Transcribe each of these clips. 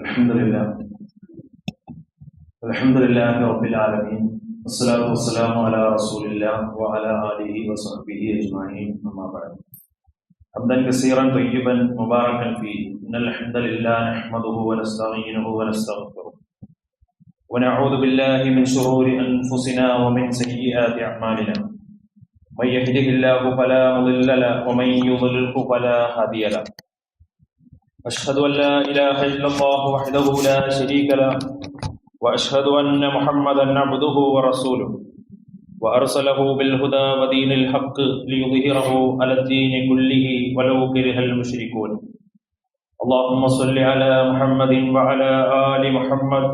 الحمد لله الحمد لله رب العالمين والصلاة والسلام على رسول الله وعلى آله وصحبه أجمعين أما بعد حمدا كثيرا طيبا مباركا فيه إن الحمد لله نحمده ونستعينه ونستغفره ونعوذ بالله من شرور أنفسنا ومن سيئات أعمالنا من يهده الله فلا مضل له ومن يضلله فلا هادي له أشهد أن لا إله إلا الله وحده لا شريك له وأشهد أن محمدا عبده ورسوله وأرسله بالهدى ودين الحق ليظهره على الدين كله ولو كره المشركون اللهم صل على محمد وعلى آل محمد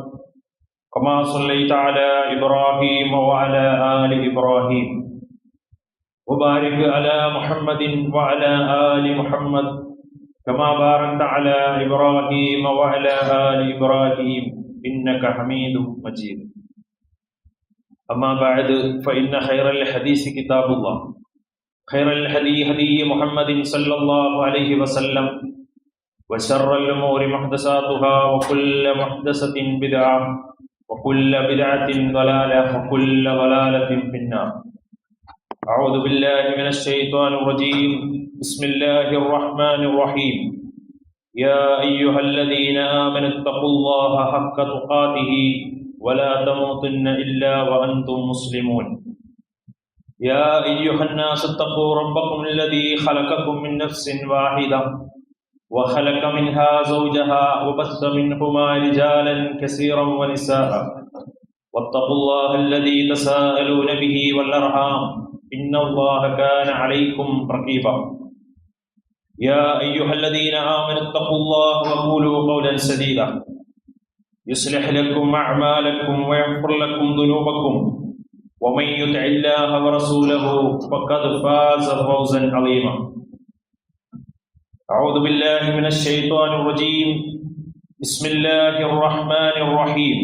كما صليت على إبراهيم وعلى آل إبراهيم وبارك على محمد وعلى آل محمد كما باركت على إبراهيم وعلى آل إبراهيم إنك حميد مجيد أما بعد فإن خير الحديث كتاب الله خير الهدي هدي محمد صلى الله عليه وسلم وشر الأمور محدثاتها وكل محدثة بدعة وكل بدعة ضلالة وكل ضلالة في النار أعوذ بالله من الشيطان الرجيم بسم الله الرحمن الرحيم يا أيها الذين آمنوا اتقوا الله حق تقاته ولا تموتن إلا وأنتم مسلمون يا أيها الناس اتقوا ربكم الذي خلقكم من نفس واحدة وخلق منها زوجها وبث منهما رجالا كثيرا ونساء واتقوا الله الذي تساءلون به والأرحام إن الله كان عليكم رقيبا يا أيها الذين آمنوا اتقوا الله وقولوا قولا سديدا يصلح لكم أعمالكم ويغفر لكم ذنوبكم ومن يطع الله ورسوله فقد فاز فوزا عظيما أعوذ بالله من الشيطان الرجيم بسم الله الرحمن الرحيم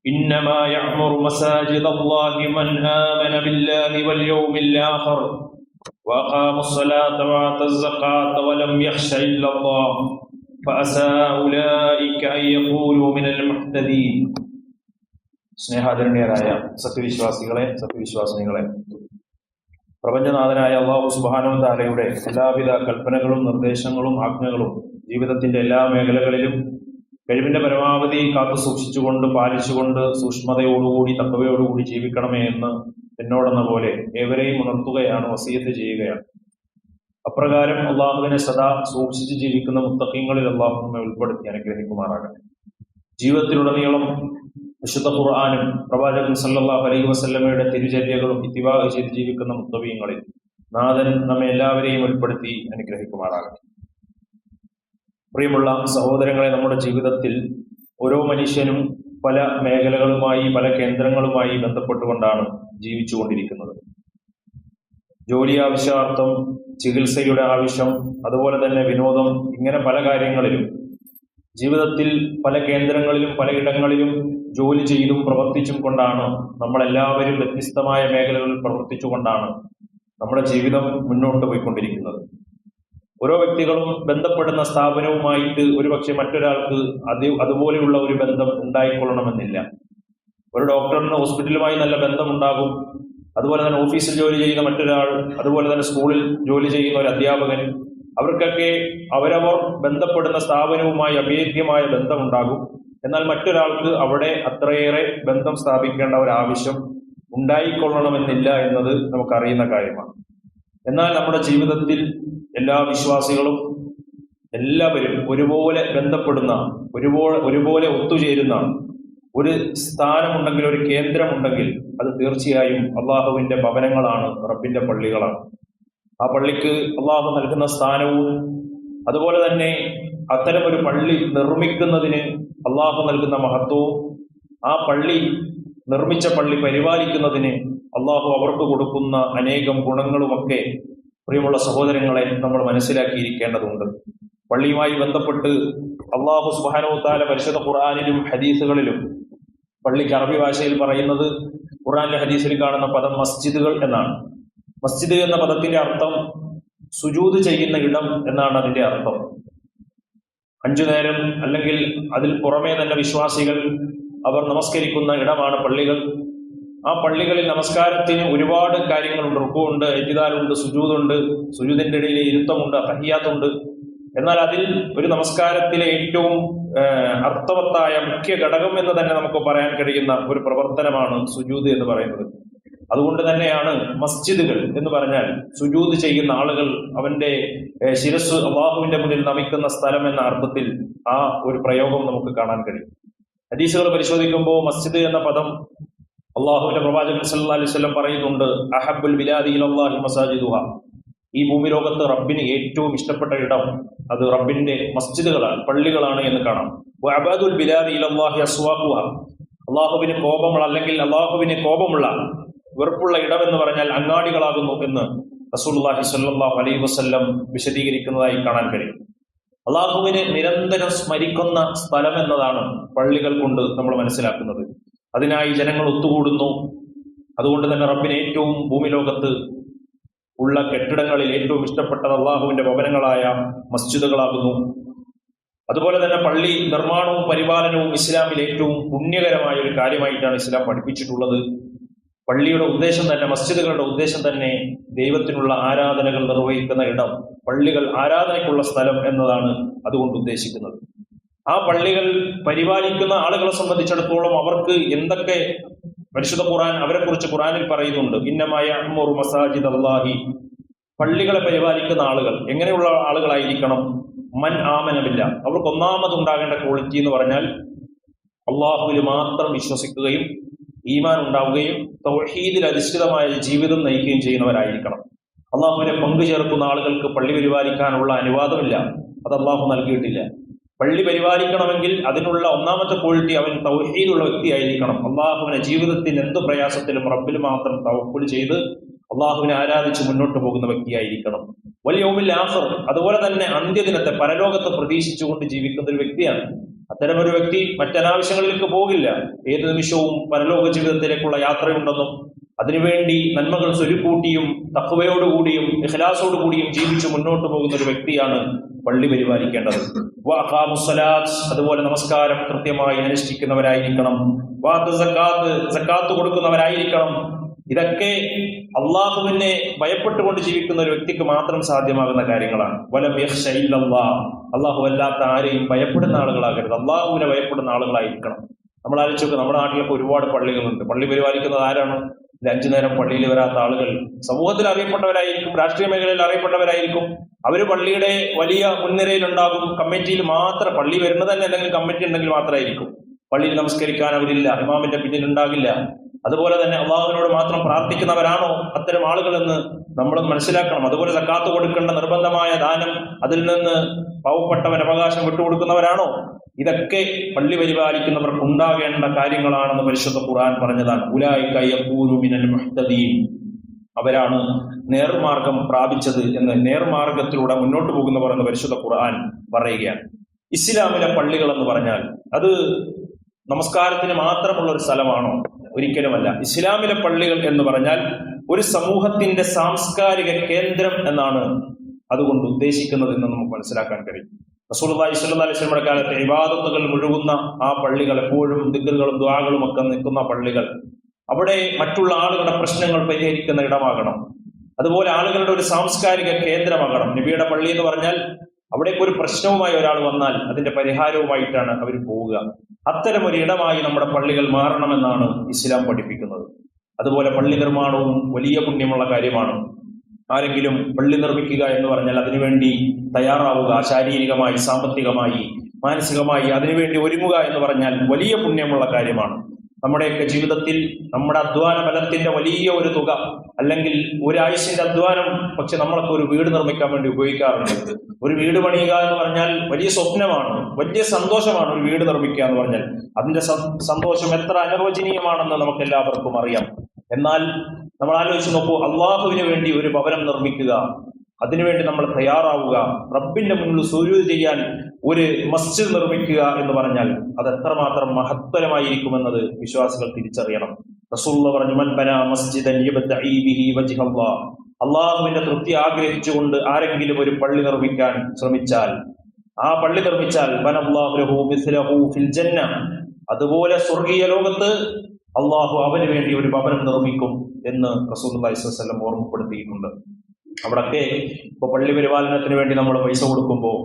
إنما يعمر مساجد الله من آمن بالله واليوم الآخر وأقام الصلاة وآتى الزكاة ولم يخش إلا الله فعسى أولئك أن يكونوا من المهتدين. സ്നേഹാദരണീയരായ സത്യവിശ്വാസികളെ സത്യവിശ്വാസിനികളെ, പ്രപഞ്ചനാഥനായ അല്ലാഹു സുബ്ഹാനഹു വ തആലയുടെ എല്ലാവിധ കൽപ്പനകളും നിർദ്ദേശങ്ങളും ആജ്ഞകളും ജീവിതത്തിന്റെ എല്ലാ മേഖലകളിലും കഴിവിന്റെ പരമാവധി കാത്തു സൂക്ഷിച്ചുകൊണ്ട് പാലിച്ചുകൊണ്ട് സൂക്ഷ്മതയോടുകൂടി തഖ്വയോടുകൂടി ജീവിക്കണമേ എന്ന് എന്നോടെന്ന പോലെ ഏവരെയും ഉണർത്തുകയാണ്, വസിയത്ത് ചെയ്യുകയാണ്. അപ്രകാരം അള്ളാഹുവിനെ സദാ സൂക്ഷിച്ച് ജീവിക്കുന്ന മുത്തഖീങ്ങളിൽ അള്ളാഹു നമ്മെ ഉൾപ്പെടുത്തി അനുഗ്രഹിക്കുമാറാകട്ടെ. ജീവിതത്തിലുടനീളം വിശുദ്ധ ഖുർആനും പ്രവാചകൻ സല്ലല്ലാഹു അലൈഹി വസല്ലമയുടെ തിരുചര്യകളും ഇത്തിബാ ചെയ്ത് ജീവിക്കുന്ന മുത്തഖീങ്ങളിൽ നാഥൻ നമ്മെ എല്ലാവരെയും ഉൾപ്പെടുത്തി അനുഗ്രഹിക്കുമാറാകട്ടെ. പ്രിയമുള്ള സഹോദരങ്ങളെ, നമ്മുടെ ജീവിതത്തിൽ ഓരോ മനുഷ്യനും പല മേഖലകളുമായി പല കേന്ദ്രങ്ങളുമായി ബന്ധപ്പെട്ടുകൊണ്ടാണ് ജീവിച്ചുകൊണ്ടിരിക്കുന്നത്. ജോലി ആവശ്യാർത്ഥം, ചികിത്സയുടെ ആവശ്യം, അതുപോലെ തന്നെ വിനോദം, ഇങ്ങനെ പല കാര്യങ്ങളിലും ജീവിതത്തിൽ പല കേന്ദ്രങ്ങളിലും പലയിടങ്ങളിലും ജോലി ചെയ്തും പ്രവർത്തിച്ചും കൊണ്ടാണ് നമ്മളെല്ലാവരും വ്യത്യസ്തമായ മേഖലകളിൽ പ്രവർത്തിച്ചുകൊണ്ടാണ് നമ്മുടെ ജീവിതം മുന്നോട്ട് പോയിക്കൊണ്ടിരിക്കുന്നത്. ഓരോ വ്യക്തികളും ബന്ധപ്പെടുന്ന സ്ഥാപനവുമായിട്ട് ഒരുപക്ഷെ മറ്റൊരാൾക്ക് അതുപോലെയുള്ള ഒരു ബന്ധം ഉണ്ടായിക്കൊള്ളണമെന്നില്ല. ഒരു ഡോക്ടറിന് ഹോസ്പിറ്റലുമായി നല്ല ബന്ധമുണ്ടാകും, അതുപോലെ തന്നെ ഓഫീസിൽ ജോലി ചെയ്യുന്ന മറ്റൊരാൾ, അതുപോലെ തന്നെ സ്കൂളിൽ ജോലി ചെയ്യുന്ന ഒരു അധ്യാപകൻ, അവർക്കൊക്കെ അവരവർ ബന്ധപ്പെടുന്ന സ്ഥാപനവുമായി അഭേദ്യമായ ബന്ധമുണ്ടാകും. എന്നാൽ മറ്റൊരാൾക്ക് അവിടെ അത്രയേറെ ബന്ധം സ്ഥാപിക്കേണ്ട ഒരു ആവശ്യം ഉണ്ടായിക്കൊള്ളണമെന്നില്ല എന്നത് നമുക്കറിയുന്ന കാര്യമാണ്. എന്നാൽ നമ്മുടെ ജീവിതത്തിൽ എല്ലാ വിശ്വാസികളും എല്ലാവരും ഒരുപോലെ ബന്ധപ്പെടുന്ന, ഒരുപോലെ ഒത്തുചേരുന്ന ഒരു സ്ഥാനമുണ്ടെങ്കിൽ, ഒരു കേന്ദ്രമുണ്ടെങ്കിൽ അത് തീർച്ചയായും അള്ളാഹുവിന്റെ ഭവനങ്ങളാണ്, റബ്ബിന്റെ പള്ളികളാണ്. ആ പള്ളിക്ക് അള്ളാഹു നൽകുന്ന സ്ഥാനവും, അതുപോലെ തന്നെ അത്തരം ഒരു പള്ളി നിർമ്മിക്കുന്നതിന് അള്ളാഹു നൽകുന്ന മഹത്വവും, ആ പള്ളി നിർമ്മിച്ച പള്ളി പരിപാലിക്കുന്നതിന് അള്ളാഹു അവർക്ക് കൊടുക്കുന്ന അനേകം ഗുണങ്ങളുമൊക്കെ പ്രിയമുള്ള സഹോദരങ്ങളെ നമ്മൾ മനസ്സിലാക്കിയിരിക്കേണ്ടതുണ്ട്. പള്ളിയുമായി ബന്ധപ്പെട്ട് അള്ളാഹു സുബ്ഹാനഹു വ തആല പരിശുദ്ധ ഖുർആനിലും ഹദീസുകളിലും പള്ളിക്ക് അറബി ഭാഷയിൽ പറയുന്നത്, ഖുർആനിലെ ഹദീസിൽ കാണുന്ന പദം മസ്ജിദുകൾ എന്നാണ്. മസ്ജിദ് എന്ന പദത്തിന്റെ അർത്ഥം സുജൂദ് ചെയ്യുന്ന ഇടം എന്നാണ് അതിന്റെ അർത്ഥം. 5 നേരം അല്ലെങ്കിൽ അതിൽ പുറമേ തന്നെ വിശ്വാസികൾ അവർ നമസ്കരിക്കുന്ന ഇടമാണ് പള്ളികൾ. ആ പള്ളികളിൽ നമസ്കാരത്തിന് ഒരുപാട് കാര്യങ്ങളുണ്ട്. റുക്കുണ്ട്, ഇഅ്തിദാലുണ്ട്, സുജൂദുണ്ട്, സുജൂദിന്റെ ഇടയിൽ ഇരുത്തമുണ്ട്, തഹിയ്യാത്തുണ്ട്. എന്നാൽ അതിൽ ഒരു നമസ്കാരത്തിലെ ഏറ്റവും അർത്ഥവത്തായ മുഖ്യ ഘടകം എന്ന് തന്നെ നമുക്ക് പറയാൻ കഴിയുന്ന ഒരു പ്രവർത്തനമാണ് സുജൂദ് എന്ന് പറയുന്നത്. അതുകൊണ്ട് തന്നെയാണ് മസ്ജിദുകൾ എന്ന് പറഞ്ഞാൽ സുജൂദ് ചെയ്യുന്ന ആളുകൾ അവന്റെ ശിരസ് അല്ലാഹുവിന്റെ മുന്നിൽ നമിക്കുന്ന സ്ഥലം എന്ന അർത്ഥത്തിൽ ആ ഒരു പ്രയോഗം നമുക്ക് കാണാൻ കഴിയും. ഹദീസുകൾ പരിശോധിക്കുമ്പോൾ മസ്ജിദ് എന്ന പദം അള്ളാഹുവിന്റെ പ്രവാചകൻ സല്ലല്ലാഹു അലൈഹി വസല്ലം പറയുന്നുണ്ട്, അഹബ്ബുൽ ബിലാദി ഇലല്ലാഹി മസാജിദുഹ. ഈ ഭൂമി ലോകത്ത് റബ്ബിന് ഏറ്റവും ഇഷ്ടപ്പെട്ട ഇടം അത് റബ്ബിന്റെ മസ്ജിദുകളാണ്, പള്ളികളാണ് എന്ന് കാണാം. വഅബദുൽ ബിലാദി ഇലല്ലാഹി അസ്വാഖുഹ. അള്ളാഹുവിന് കോപമുള്ള അല്ലെങ്കിൽ അള്ളാഹുവിന് കോപമുള്ള വെറുപ്പുള്ള ഇടം എന്ന് പറഞ്ഞാൽ അങ്ങാടികളാകുന്നു എന്ന് റസൂലുള്ളാഹി സ്വല്ലല്ലാഹു അലൈഹി വസല്ലം വിശദീകരിക്കുന്നതായി കാണാൻ കഴിയും. അള്ളാഹുവിനെ നിരന്തരം സ്മരിക്കുന്ന സ്ഥലം എന്നതാണ് പള്ളികൾ കൊണ്ട് നമ്മൾ മനസ്സിലാക്കുന്നത്. അതിനായി ജനങ്ങൾ ഒത്തുകൂടുന്നു. അതുകൊണ്ട് തന്നെ റബ്ബിന് ഏറ്റവും ഭൂമി ലോകത്ത് ഉള്ള കെട്ടിടങ്ങളിൽ ഏറ്റവും ഇഷ്ടപ്പെട്ടത് അള്ളാഹുവിന്റെ ഭവനങ്ങളായ മസ്ജിദുകളാകുന്നു. അതുപോലെ തന്നെ പള്ളി നിർമ്മാണവും പരിപാലനവും ഇസ്ലാമിൽ ഏറ്റവും പുണ്യകരമായ ഒരു കാര്യമായിട്ടാണ് ഇസ്ലാം പഠിപ്പിച്ചിട്ടുള്ളത്. പള്ളിയുടെ ഉദ്ദേശം തന്നെ, മസ്ജിദുകളുടെ ഉദ്ദേശം തന്നെ ദൈവത്തിനുള്ള ആരാധനകൾ നിർവഹിക്കുന്ന ഇടം, പള്ളികൾ ആരാധനയ്ക്കുള്ള സ്ഥലം എന്നതാണ് അതുകൊണ്ട് ഉദ്ദേശിക്കുന്നത്. ആ പള്ളികൾ പരിപാലിക്കുന്ന ആളുകളെ സംബന്ധിച്ചിടത്തോളം അവർക്ക് എന്തൊക്കെ പരിശുദ്ധ ഖുർആൻ അവരെ കുറിച്ച് ഖുർആനിൽ പറയുന്നുണ്ട്. ഇന്നമായ അഅ്മുറു മസാജിദ് അല്ലാഹി. പള്ളികളെ പരിപാലിക്കുന്ന ആളുകൾ എങ്ങനെയുള്ള ആളുകളായിരിക്കണം? മൻ ആമനബില്ല. അവർക്ക് ഒന്നാമതുണ്ടാകേണ്ട ക്വാളിറ്റി എന്ന് പറഞ്ഞാൽ അള്ളാഹുവിൽ മാത്രം വിശ്വസിക്കുകയും ഈമാൻ ഉണ്ടാവുകയും തൗഹീദിൽ അധിഷ്ഠിതമായ ജീവിതം നയിക്കുകയും ചെയ്യുന്നവരായിരിക്കണം. അള്ളാഹുവിനെ പങ്കു ചേർക്കുന്ന ആളുകൾക്ക് പള്ളി പരിപാലിക്കാനുള്ള അനുവാദമില്ല, അത് അള്ളാഹു നൽകിയിട്ടില്ല. പള്ളി പരിപാലിക്കണമെങ്കിൽ അതിനുള്ള ഒന്നാമത്തെ ക്വാളിറ്റി അവൻ തൗഹീദുള്ള വ്യക്തിയായിരിക്കണം. അള്ളാഹുവിനെ ജീവിതത്തിൽ എന്ത് പ്രയാസത്തിലും റബ്ബിൽ മാത്രം തവക്കുൽ ചെയ്ത് അള്ളാഹുവിനെ ആരാധിച്ച് മുന്നോട്ട് പോകുന്ന വ്യക്തിയായിരിക്കണം. വൽ യൗമിൽ ആഖിർ, അതുപോലെ തന്നെ അന്ത്യദിനത്തെ പരലോകത്തെ പ്രതീക്ഷിച്ചുകൊണ്ട് ജീവിക്കുന്ന ഒരു വ്യക്തിയാണ്. അത്തരമൊരു വ്യക്തി മറ്റനാവശ്യങ്ങളിലേക്ക് പോകില്ല. ഏത് നിമിഷവും പരലോക ജീവിതത്തിലേക്കുള്ള യാത്രയുണ്ടെന്നും അതിനുവേണ്ടി നന്മകൾ സ്വരുക്കൂട്ടിയും തഖ്വയോടുകൂടിയും ഇഖ്ലാസോടുകൂടിയും ജീവിച്ച് മുന്നോട്ട് പോകുന്ന ഒരു വ്യക്തിയാണ് പള്ളി പരിപാലിക്കേണ്ടത്. അതുപോലെ നമസ്കാരം കൃത്യമായി അനുഷ്ഠിക്കുന്നവരായിരിക്കണം. സക്കാത്ത് കൊടുക്കുന്നവരായിരിക്കണം. ഇതൊക്കെ അള്ളാഹുവിനെ ഭയപ്പെട്ടുകൊണ്ട് ജീവിക്കുന്ന ഒരു വ്യക്തിക്ക് മാത്രം സാധ്യമാകുന്ന കാര്യങ്ങളാണ്. വലം യഖ്ശ ഇല്ലല്ലാഹ്. അള്ളാഹു അല്ലാത്ത ആരെയും ഭയപ്പെടുന്ന ആളുകളാകരുത്, അള്ളാഹുവിനെ ഭയപ്പെടുന്ന ആളുകളായിരിക്കണം. നമ്മൾ ആലോചിച്ചൊക്കെ നമ്മുടെ നാട്ടിലൊക്കെ ഒരുപാട് പള്ളികളുണ്ട്. പള്ളി പരിപാലിക്കുന്നത് ആരാണ്? 5 നേരം പള്ളിയിൽ വരാത്ത ആളുകൾ സമൂഹത്തിൽ അറിയപ്പെട്ടവരായിരിക്കും, രാഷ്ട്രീയ മേഖലയിൽ അറിയപ്പെട്ടവരായിരിക്കും. അവര് പള്ളിയുടെ വലിയ മുൻനിരയിലുണ്ടാകും. കമ്മിറ്റിയിൽ മാത്രം, പള്ളി വരുന്നത് തന്നെ അല്ലെങ്കിൽ കമ്മിറ്റി ഉണ്ടെങ്കിൽ മാത്രമായിരിക്കും. പള്ളിയിൽ നമസ്കരിക്കാൻ അവരില്ല, ഇമാമിന്റെ പിന്നിൽ ഉണ്ടാകില്ല. അതുപോലെ തന്നെ അള്ളാഹുവിനോട് മാത്രം പ്രാർത്ഥിക്കുന്നവരാണോ അത്തരം ആളുകൾ എന്ന് നമ്മൾ മനസ്സിലാക്കണം. അതുപോലെ സക്കാത്ത് കൊടുക്കേണ്ട നിർബന്ധമായ ദാനം, അതിൽ നിന്ന് പാവപ്പെട്ടവൻ അവകാശം വിട്ടുകൊടുക്കുന്നവരാണോ? ഇതൊക്കെ പള്ളി പരിപാലിക്കുന്നവർക്ക് ഉണ്ടാകേണ്ട കാര്യങ്ങളാണെന്ന് പരിശുദ്ധ ഖുർആൻ പറഞ്ഞതാണ്. ഉലൈക യകൂനു മിനൽ മുഹ്തദീൻ. അവരാണ് നേർമാർഗം പ്രാപിച്ചത് എന്ന്, നേർമാർഗത്തിലൂടെ മുന്നോട്ട് പോകുന്നവർ എന്ന് പരിശുദ്ധ ഖുർആൻ പറയുകയാണ്. ഇസ്ലാമിലെ പള്ളികൾ എന്ന് പറഞ്ഞാൽ അത് നമസ്കാരത്തിന് മാത്രമുള്ള ഒരു സ്ഥലമാണോ? ഒരിക്കലുമല്ല. ഇസ്ലാമിലെ പള്ളികൾ എന്ന് പറഞ്ഞാൽ ഒരു സമൂഹത്തിന്റെ സാംസ്കാരിക കേന്ദ്രം എന്നാണ് അതുകൊണ്ട് ഉദ്ദേശിക്കുന്നത് എന്ന് നമുക്ക് മനസ്സിലാക്കാൻ കഴിയും. റസൂലുള്ളാഹി സ്വല്ലല്ലാഹു അലൈഹി വസല്ലമയുടെ കാലത്ത് ഇബാദത്തുകൾ മുഴുകുന്ന ആ പള്ളികൾ, എപ്പോഴും ദിക്റുകളും ദുആകളും ഒക്കെ നിൽക്കുന്ന പള്ളികൾ, അവിടെ മറ്റുള്ള ആളുകളുടെ പ്രശ്നങ്ങൾ പരിഹരിക്കുന്ന ഇടമാകണം. അതുപോലെ ആളുകളുടെ ഒരു സാംസ്കാരിക കേന്ദ്രമാകണം. നബിയുടെ പള്ളി എന്ന് പറഞ്ഞാൽ അവിടേക്ക് ഒരു പ്രശ്നവുമായി ഒരാൾ വന്നാൽ അതിന്റെ പരിഹാരവുമായിട്ടാണ് അവർ പോവുക. അത്തരം ഒരു ഇടമായി നമ്മുടെ പള്ളികൾ മാറണമെന്നാണ് ഇസ്ലാം പഠിപ്പിക്കുന്നത്. അതുപോലെ പള്ളി നിർമ്മാണവും വലിയ പുണ്യമുള്ള കാര്യമാണ്. ആരെങ്കിലും പള്ളി നിർമ്മിക്കുക എന്ന് പറഞ്ഞാൽ അതിനുവേണ്ടി തയ്യാറാവുക, ശാരീരികമായി, സാമ്പത്തികമായി, മാനസികമായി അതിനുവേണ്ടി ഒരുങ്ങുക എന്ന് പറഞ്ഞാൽ വലിയ പുണ്യമുള്ള കാര്യമാണ്. നമ്മുടെയൊക്കെ ജീവിതത്തിൽ നമ്മുടെ അധ്വാന ബലത്തിന്റെ വലിയ ഒരു തുക, അല്ലെങ്കിൽ ഒരാഴ്ചന്റെ അധ്വാനം പക്ഷെ നമ്മളൊക്കെ ഒരു വീട് നിർമ്മിക്കാൻ വേണ്ടി ഉപയോഗിക്കാറുണ്ട്. ഒരു വീട് പണിയുക എന്ന് പറഞ്ഞാൽ വലിയ സ്വപ്നമാണ്, വലിയ സന്തോഷമാണ്. ഒരു വീട് നിർമ്മിക്കുക എന്ന് പറഞ്ഞാൽ അതിന്റെ സന്തോഷം എത്ര അനിർവചനീയമാണെന്ന് നമുക്ക് എല്ലാവർക്കും അറിയാം. എന്നാൽ നമ്മൾ ആലോചിച്ച് നോക്കൂ, അള്ളാഹുവിന് വേണ്ടി ഒരു ഭവനം നിർമ്മിക്കുക, അതിനുവേണ്ടി നമ്മൾ തയ്യാറാവുക, റബ്ബിന്റെ മുന്നിൽ സുജൂദ് ചെയ്യാൻ ഒരു മസ്ജിദ് നിർമ്മിക്കുക എന്ന് പറഞ്ഞാൽ അത് എത്രമാത്രം മഹത്തരമായിരിക്കുമെന്നത് വിശ്വാസികൾ തിരിച്ചറിയണം. റസൂലുള്ളാഹി പറഞ്ഞു, മൻ ബനാ മസ്ജിദൻ യബ്തഈ ബിഹി വജ്ഹല്ലാഹ്. അള്ളാഹുവിന്റെ തൃപ്തി ആഗ്രഹിച്ചുകൊണ്ട് ആരെങ്കിലും ഒരു പള്ളി നിർമ്മിക്കാൻ ശ്രമിച്ചാൽ ആ പള്ളി നിർമ്മിച്ചാൽ ബനല്ലാഹു ലഹു മിസ്ലഹു ഫിൽ ജന്ന, അതുപോലെ സ്വർഗീയ ലോകത്ത് അള്ളാഹു അവന് വേണ്ടി ഒരു ഭവനം നിർമ്മിക്കും എന്ന് റസൂലുള്ളാഹി സ്വല്ലല്ലാഹു അലൈഹി വസല്ലം ഓർമ്മപ്പെടുത്തിയിട്ടുണ്ട്. അവിടൊക്കെ ഇപ്പൊ പള്ളി പരിപാലനത്തിന് വേണ്ടി നമ്മൾ പൈസ കൊടുക്കുമ്പോൾ,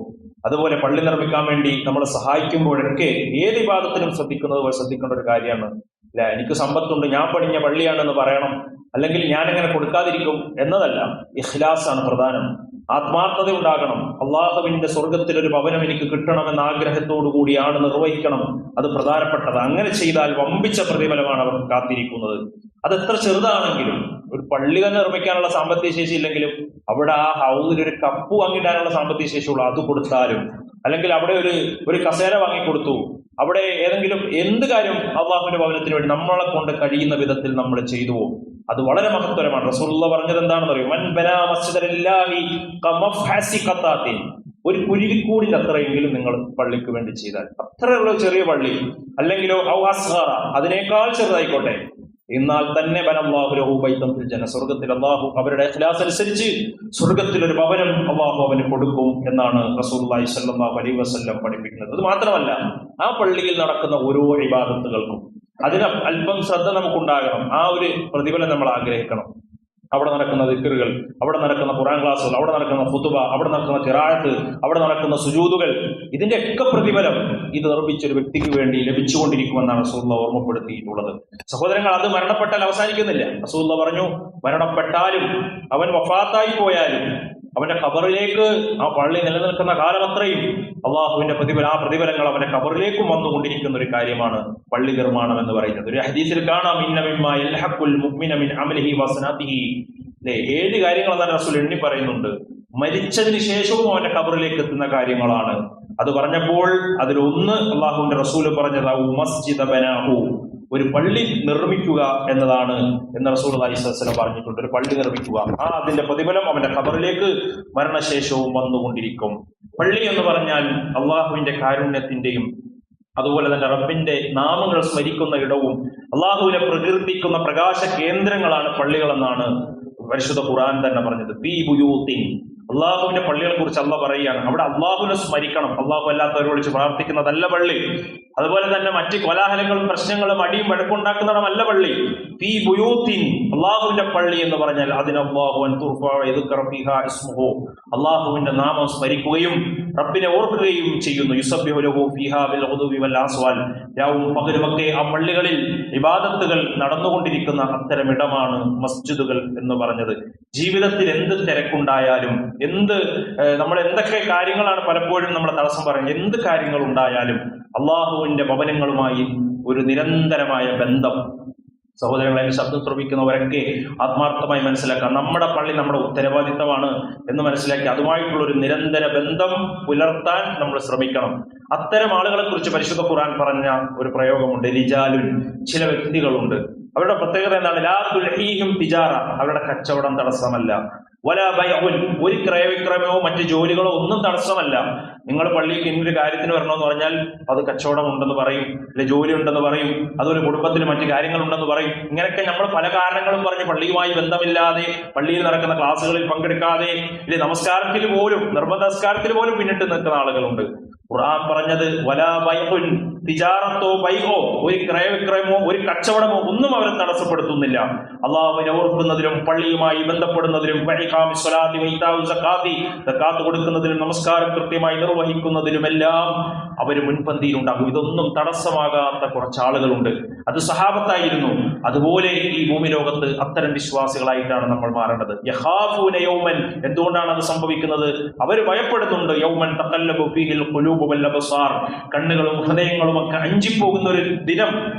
അതുപോലെ പള്ളി നിർമ്മിക്കാൻ വേണ്ടി നമ്മൾ സഹായിക്കുമ്പോഴൊക്കെ ഏത് വിഭാഗത്തിനും ശ്രദ്ധിക്കേണ്ട ഒരു കാര്യമാണ്. അല്ല, എനിക്ക് സമ്പത്തുണ്ട്, ഞാൻ പണിഞ്ഞ പള്ളിയാണെന്ന് പറയണം, അല്ലെങ്കിൽ ഞാൻ എങ്ങനെ കൊടുക്കാതിരിക്കും എന്നതല്ല. ഇഖ്ലാസാണ് പ്രധാനം. ആത്മാർത്ഥത ഉണ്ടാകണം. അള്ളാഹുവിന്റെ സ്വർഗത്തിൽ ഒരു ഭവനം എനിക്ക് കിട്ടണമെന്ന ആഗ്രഹത്തോടു കൂടിയാണ് നിർവഹിക്കണം. അത് പ്രധാനപ്പെട്ടത്. അങ്ങനെ ചെയ്താൽ വമ്പിച്ച പ്രതിഫലമാണ് അവർ കാത്തിരിക്കുന്നത്. അത് എത്ര ചെറുതാണെങ്കിലും, ഒരു പള്ളി തന്നെ നിർമ്മിക്കാനുള്ള സാമ്പത്തിക ശേഷി ഇല്ലെങ്കിലും അവിടെ ആ ഹൗസിൽ ഒരു കപ്പ് വാങ്ങിയിടാനുള്ള സാമ്പത്തിക ശേഷിയുള്ള അത് കൊടുത്താലും, അല്ലെങ്കിൽ അവിടെ ഒരു കസേര വാങ്ങിക്കൊടുത്തു, അവിടെ ഏതെങ്കിലും എന്ത് കാര്യം അള്ളാഹുവിന്റെ ഭവനത്തിന് വേണ്ടി നമ്മളെ കൊണ്ട് കഴിയുന്ന വിധത്തിൽ നമ്മൾ ചെയ്തു പോകും. അത് വളരെ മഹത്വരമാണ്. റസൂലുള്ളാഹി പറഞ്ഞത് എന്താണെന്ന് അറിയോ? മൻ ബനാ മസ്ജിദലില്ലാഹി കമഫ്ഹസി ഖത്താത്തിൻ, ഒരു കുരുവിക്കൂടിന്റെ അത്രയെങ്കിലും നിങ്ങൾ പള്ളിക്ക് വേണ്ടി ചെയ്താൽ, അത്രയുള്ള ചെറിയ പള്ളി, അല്ലെങ്കിലോ ഔ അസ്ഗറ, അതിനേക്കാൾ ചെറുതായിക്കോട്ടെ, എന്നാൽ തന്നെ ബനല്ലാഹു ലഹു ബൈതൻ ഫിൽ ജന്ന, സ്വർഗത്തിൽ അള്ളാഹു അവരുടെ ഇഖ്ലാസ് അനുസരിച്ച് സ്വർഗത്തിൽ ഒരു ഭവനം അള്ളാഹു അവന് കൊടുക്കും എന്നാണ് റസൂലുള്ളാഹി സ്വല്ലല്ലാഹു അലൈഹി വസല്ലം പഠിപ്പിക്കുന്നത്. അത് മാത്രമല്ല, ആ പള്ളിയിൽ നടക്കുന്ന ഓരോ ഇബാദത്തുകൾക്കും അതിന് അല്പം ശ്രദ്ധ നമുക്കുണ്ടാകണം. ആ ഒരു പ്രതിഫലം നമ്മൾ ആഗ്രഹിക്കണം. അവിടെ നടക്കുന്ന ദിക്റുകൾ, അവിടെ നടക്കുന്ന ഖുർആൻ ക്ലാസുകൾ, അവിടെ നടക്കുന്ന ഖുതുബ, അവിടെ നടക്കുന്ന ഖിറാഅത്ത്, അവിടെ നടക്കുന്ന സുജൂദുകൾ, ഇതിന്റെ ഒക്കെ പ്രതിഫലം ഇത് നിർമ്മിച്ച ഒരു വ്യക്തിക്ക് വേണ്ടി ലഭിച്ചുകൊണ്ടിരിക്കുമെന്നാണ് റസൂലുള്ളാഹി ഓർമ്മപ്പെടുത്തിയിട്ടുള്ളത്. സഹോദരങ്ങൾ, അത് മരണപ്പെട്ടാൽ അവസാനിക്കുന്നില്ല. റസൂലുള്ളാഹി പറഞ്ഞു, മരണപ്പെട്ടാലും അവൻ വഫാത്തായി പോയാലും അവന്റെ ഖബറിലേക്ക്, ആ പള്ളി നിലനിൽക്കുന്ന കാലമത്രയും അള്ളാഹുവിന്റെ പ്രതിഫലങ്ങൾ അവന്റെ ഖബറിലേക്കും വന്നുകൊണ്ടിരിക്കുന്ന ഒരു കാര്യമാണ് പള്ളി നിർമ്മാണം എന്ന് പറയുന്നത്. ഒരു ഹദീസിൽ കാണാം, ഇന്ന മിമ്മാ യൽഹഖുൽ മുഅ്മിന മിൻ അമലിഹി വസനാതിഹി. 7 കാര്യങ്ങൾ തന്നെ റസൂൽ എണ്ണി പറയുന്നുണ്ട്. മരിച്ചതിന് ശേഷവും അവന്റെ ഖബറിലേക്ക് എത്തുന്ന കാര്യങ്ങളാണ്. അത് പറഞ്ഞപ്പോൾ അതിലൊന്ന് അള്ളാഹുവിന്റെ റസൂൽ പറഞ്ഞത് മസ്ജിദ ബനാഹു, ഒരു പള്ളി നിർമ്മിക്കുക എന്നതാണ് എന്ന് റസൂലുള്ളാഹി സ്വല്ലല്ലാഹു അലൈഹി വസല്ലം പറഞ്ഞിട്ടുണ്ട്. ഒരു പള്ളി നിർമ്മിക്കുക, അതിന്റെ പ്രതിഫലം അവന്റെ ഖബറിലേക്ക് മരണശേഷവും വന്നുകൊണ്ടിരിക്കും. പള്ളി എന്ന് പറഞ്ഞാൽ അള്ളാഹുവിന്റെ കാരുണ്യത്തിന്റെയും അതുപോലെ തന്നെ റബ്ബിന്റെ നാമങ്ങൾ സ്മരിക്കുന്ന ഇടവും അള്ളാഹുവിനെ പ്രകീർത്തിക്കുന്ന പ്രകാശ കേന്ദ്രങ്ങളാണ് പള്ളികളെന്നാണ് പരിശുദ്ധ ഖുർആൻ തന്നെ പറഞ്ഞത്. ഫീ ബുയൂത്തിൻ, അള്ളാഹുവിന്റെ പള്ളികളെ കുറിച്ച് അള്ളാഹ് പറയുകയാണ്. അവിടെ അള്ളാഹുവിനെ സ്മരിക്കണം. അള്ളാഹു അല്ലാത്തവരെ വിളിച്ച് പ്രാർത്ഥിക്കുന്നതല്ല പള്ളി. അതുപോലെ തന്നെ മറ്റ് കോലാഹലങ്ങളും പ്രശ്നങ്ങളും അടിയും വഴക്കുണ്ടാക്കുന്നതല്ല പള്ളി. ഫീ ബുയൂത്തിൻ, അള്ളാഹുവിന്റെ പള്ളി എന്ന് പറഞ്ഞാൽ അതിന് അള്ളാഹുവിന്റെ നാമം സ്മരിക്കുകയും റബ്ബിനെ ഓർക്കുകയും ചെയ്യുന്നു. യുസബ്ബിഹു ലഹു ഫീഹാ ബിൽ ഗുദുവി വൽ ആസ്വാൽ, രാവും പകലുമൊക്കെ ആ പള്ളികളിൽ ഇബാദത്തുകൾ നടന്നുകൊണ്ടിരിക്കുന്ന അത്തരം ഇടമാണ് മസ്ജിദുകൾ എന്ന് പറഞ്ഞത്. ജീവിതത്തിൽ എന്ത് തിരക്കുണ്ടായാലും, നമ്മൾ എന്തൊക്കെ കാര്യങ്ങളാണ് പലപ്പോഴും നമ്മളെ തടസ്സം പറയുന്നത്, എന്ത് കാര്യങ്ങൾ ഉണ്ടായാലും അള്ളാഹുവിന്റെ ഭവനങ്ങളുമായി ഒരു നിരന്തരമായ ബന്ധം. സഹോദരങ്ങളെ, ശബ്ദം ശ്രമിക്കുന്നവരൊക്കെ ആത്മാർത്ഥമായി മനസ്സിലാക്കാം, നമ്മുടെ പള്ളി നമ്മുടെ ഉത്തരവാദിത്തമാണ് എന്ന് മനസ്സിലാക്കി അതുമായിട്ടുള്ള ഒരു നിരന്തര ബന്ധം പുലർത്താൻ നമ്മൾ ശ്രമിക്കണം. അത്തരം ആളുകളെ കുറിച്ച് പരിശുദ്ധ ഖുർആൻ പറഞ്ഞ ഒരു പ്രയോഗമുണ്ട്, റിജാലുൻ, ചില വ്യക്തികളുണ്ട്. അവരുടെ പ്രത്യേകത എന്താണ്? ലാ തുൽഹീഹിം തിജാറ, അവരുടെ കച്ചവടം തടസ്സമല്ല. വലാ ബൈഉൻ, ഒരു ക്രയവിക്രയമോ മറ്റു ജോലികളോ ഒന്നും തടസ്സമല്ല. നിങ്ങൾ പള്ളിക്ക് ഇന്നൊരു കാര്യത്തിന് വരണമെന്ന് പറഞ്ഞാൽ അത് കച്ചവടം ഉണ്ടെന്ന് പറയും, അല്ലെ ജോലി ഉണ്ടെന്ന് പറയും, അതുപോലെ കുടുംബത്തിന് മറ്റു കാര്യങ്ങൾ ഉണ്ടെന്ന് പറയും. ഇങ്ങനെയൊക്കെ നമ്മൾ പല കാരണങ്ങളും പറഞ്ഞ് പള്ളിയുമായി ബന്ധമില്ലാതെ, പള്ളിയിൽ നടക്കുന്ന ക്ലാസ്സുകളിൽ പങ്കെടുക്കാതെ, ഇല്ലെ നമസ്കാരത്തിൽ പോലും, നിർബന്ധ നമസ്കാരത്തിൽ പോലും പിന്നിട്ട് നിൽക്കുന്ന ആളുകളുണ്ട്. ഖുർആൻ പറഞ്ഞത് വലാ ബൈഉൻ, തിജാറത്തോ ബൈഅോ, ഒരു ക്രയവിക്രയമോ ഒരു കച്ചവടമോ ഒന്നും അവരെ തടസ്സപ്പെടുത്തുന്നില്ല. അള്ളാഹുവിനെ ഓർക്കുന്നതിലും പള്ളിയുമായി ബന്ധപ്പെടുന്നതിലും സക്കാത്ത് കൊടുക്കുന്നതിലും നമസ്കാരം കൃത്യമായി നിർവഹിക്കുന്നതിലുമെല്ലാം അവർ മുൻപന്തിയിലുണ്ടാകും. ഇതൊന്നും തടസ്സമാകാത്ത കുറച്ച് ആളുകളുണ്ട്. അത് സഹാബത്തായിരുന്നു. അതുപോലെ ഈ ഭൂമി ലോകത്ത് അത്തരം വിശ്വാസികളായിട്ടാണ് നമ്മൾ മാറേണ്ടത്. യഖാഫൂന യൗമൻ, എന്തുകൊണ്ടാണ് അത് സംഭവിക്കുന്നത്? അവർ ഭയപ്പെടുന്നുണ്ട്. യൗമൻ തഖല്ലബു ഫീഹിൽ ഖുലൂബു വൽ അബ്സാർ, കണ്ണുകളും ഹൃദയങ്ങളും ഒക്കെ അഞ്ചിപ്പോകുന്ന ഒരു ദിനം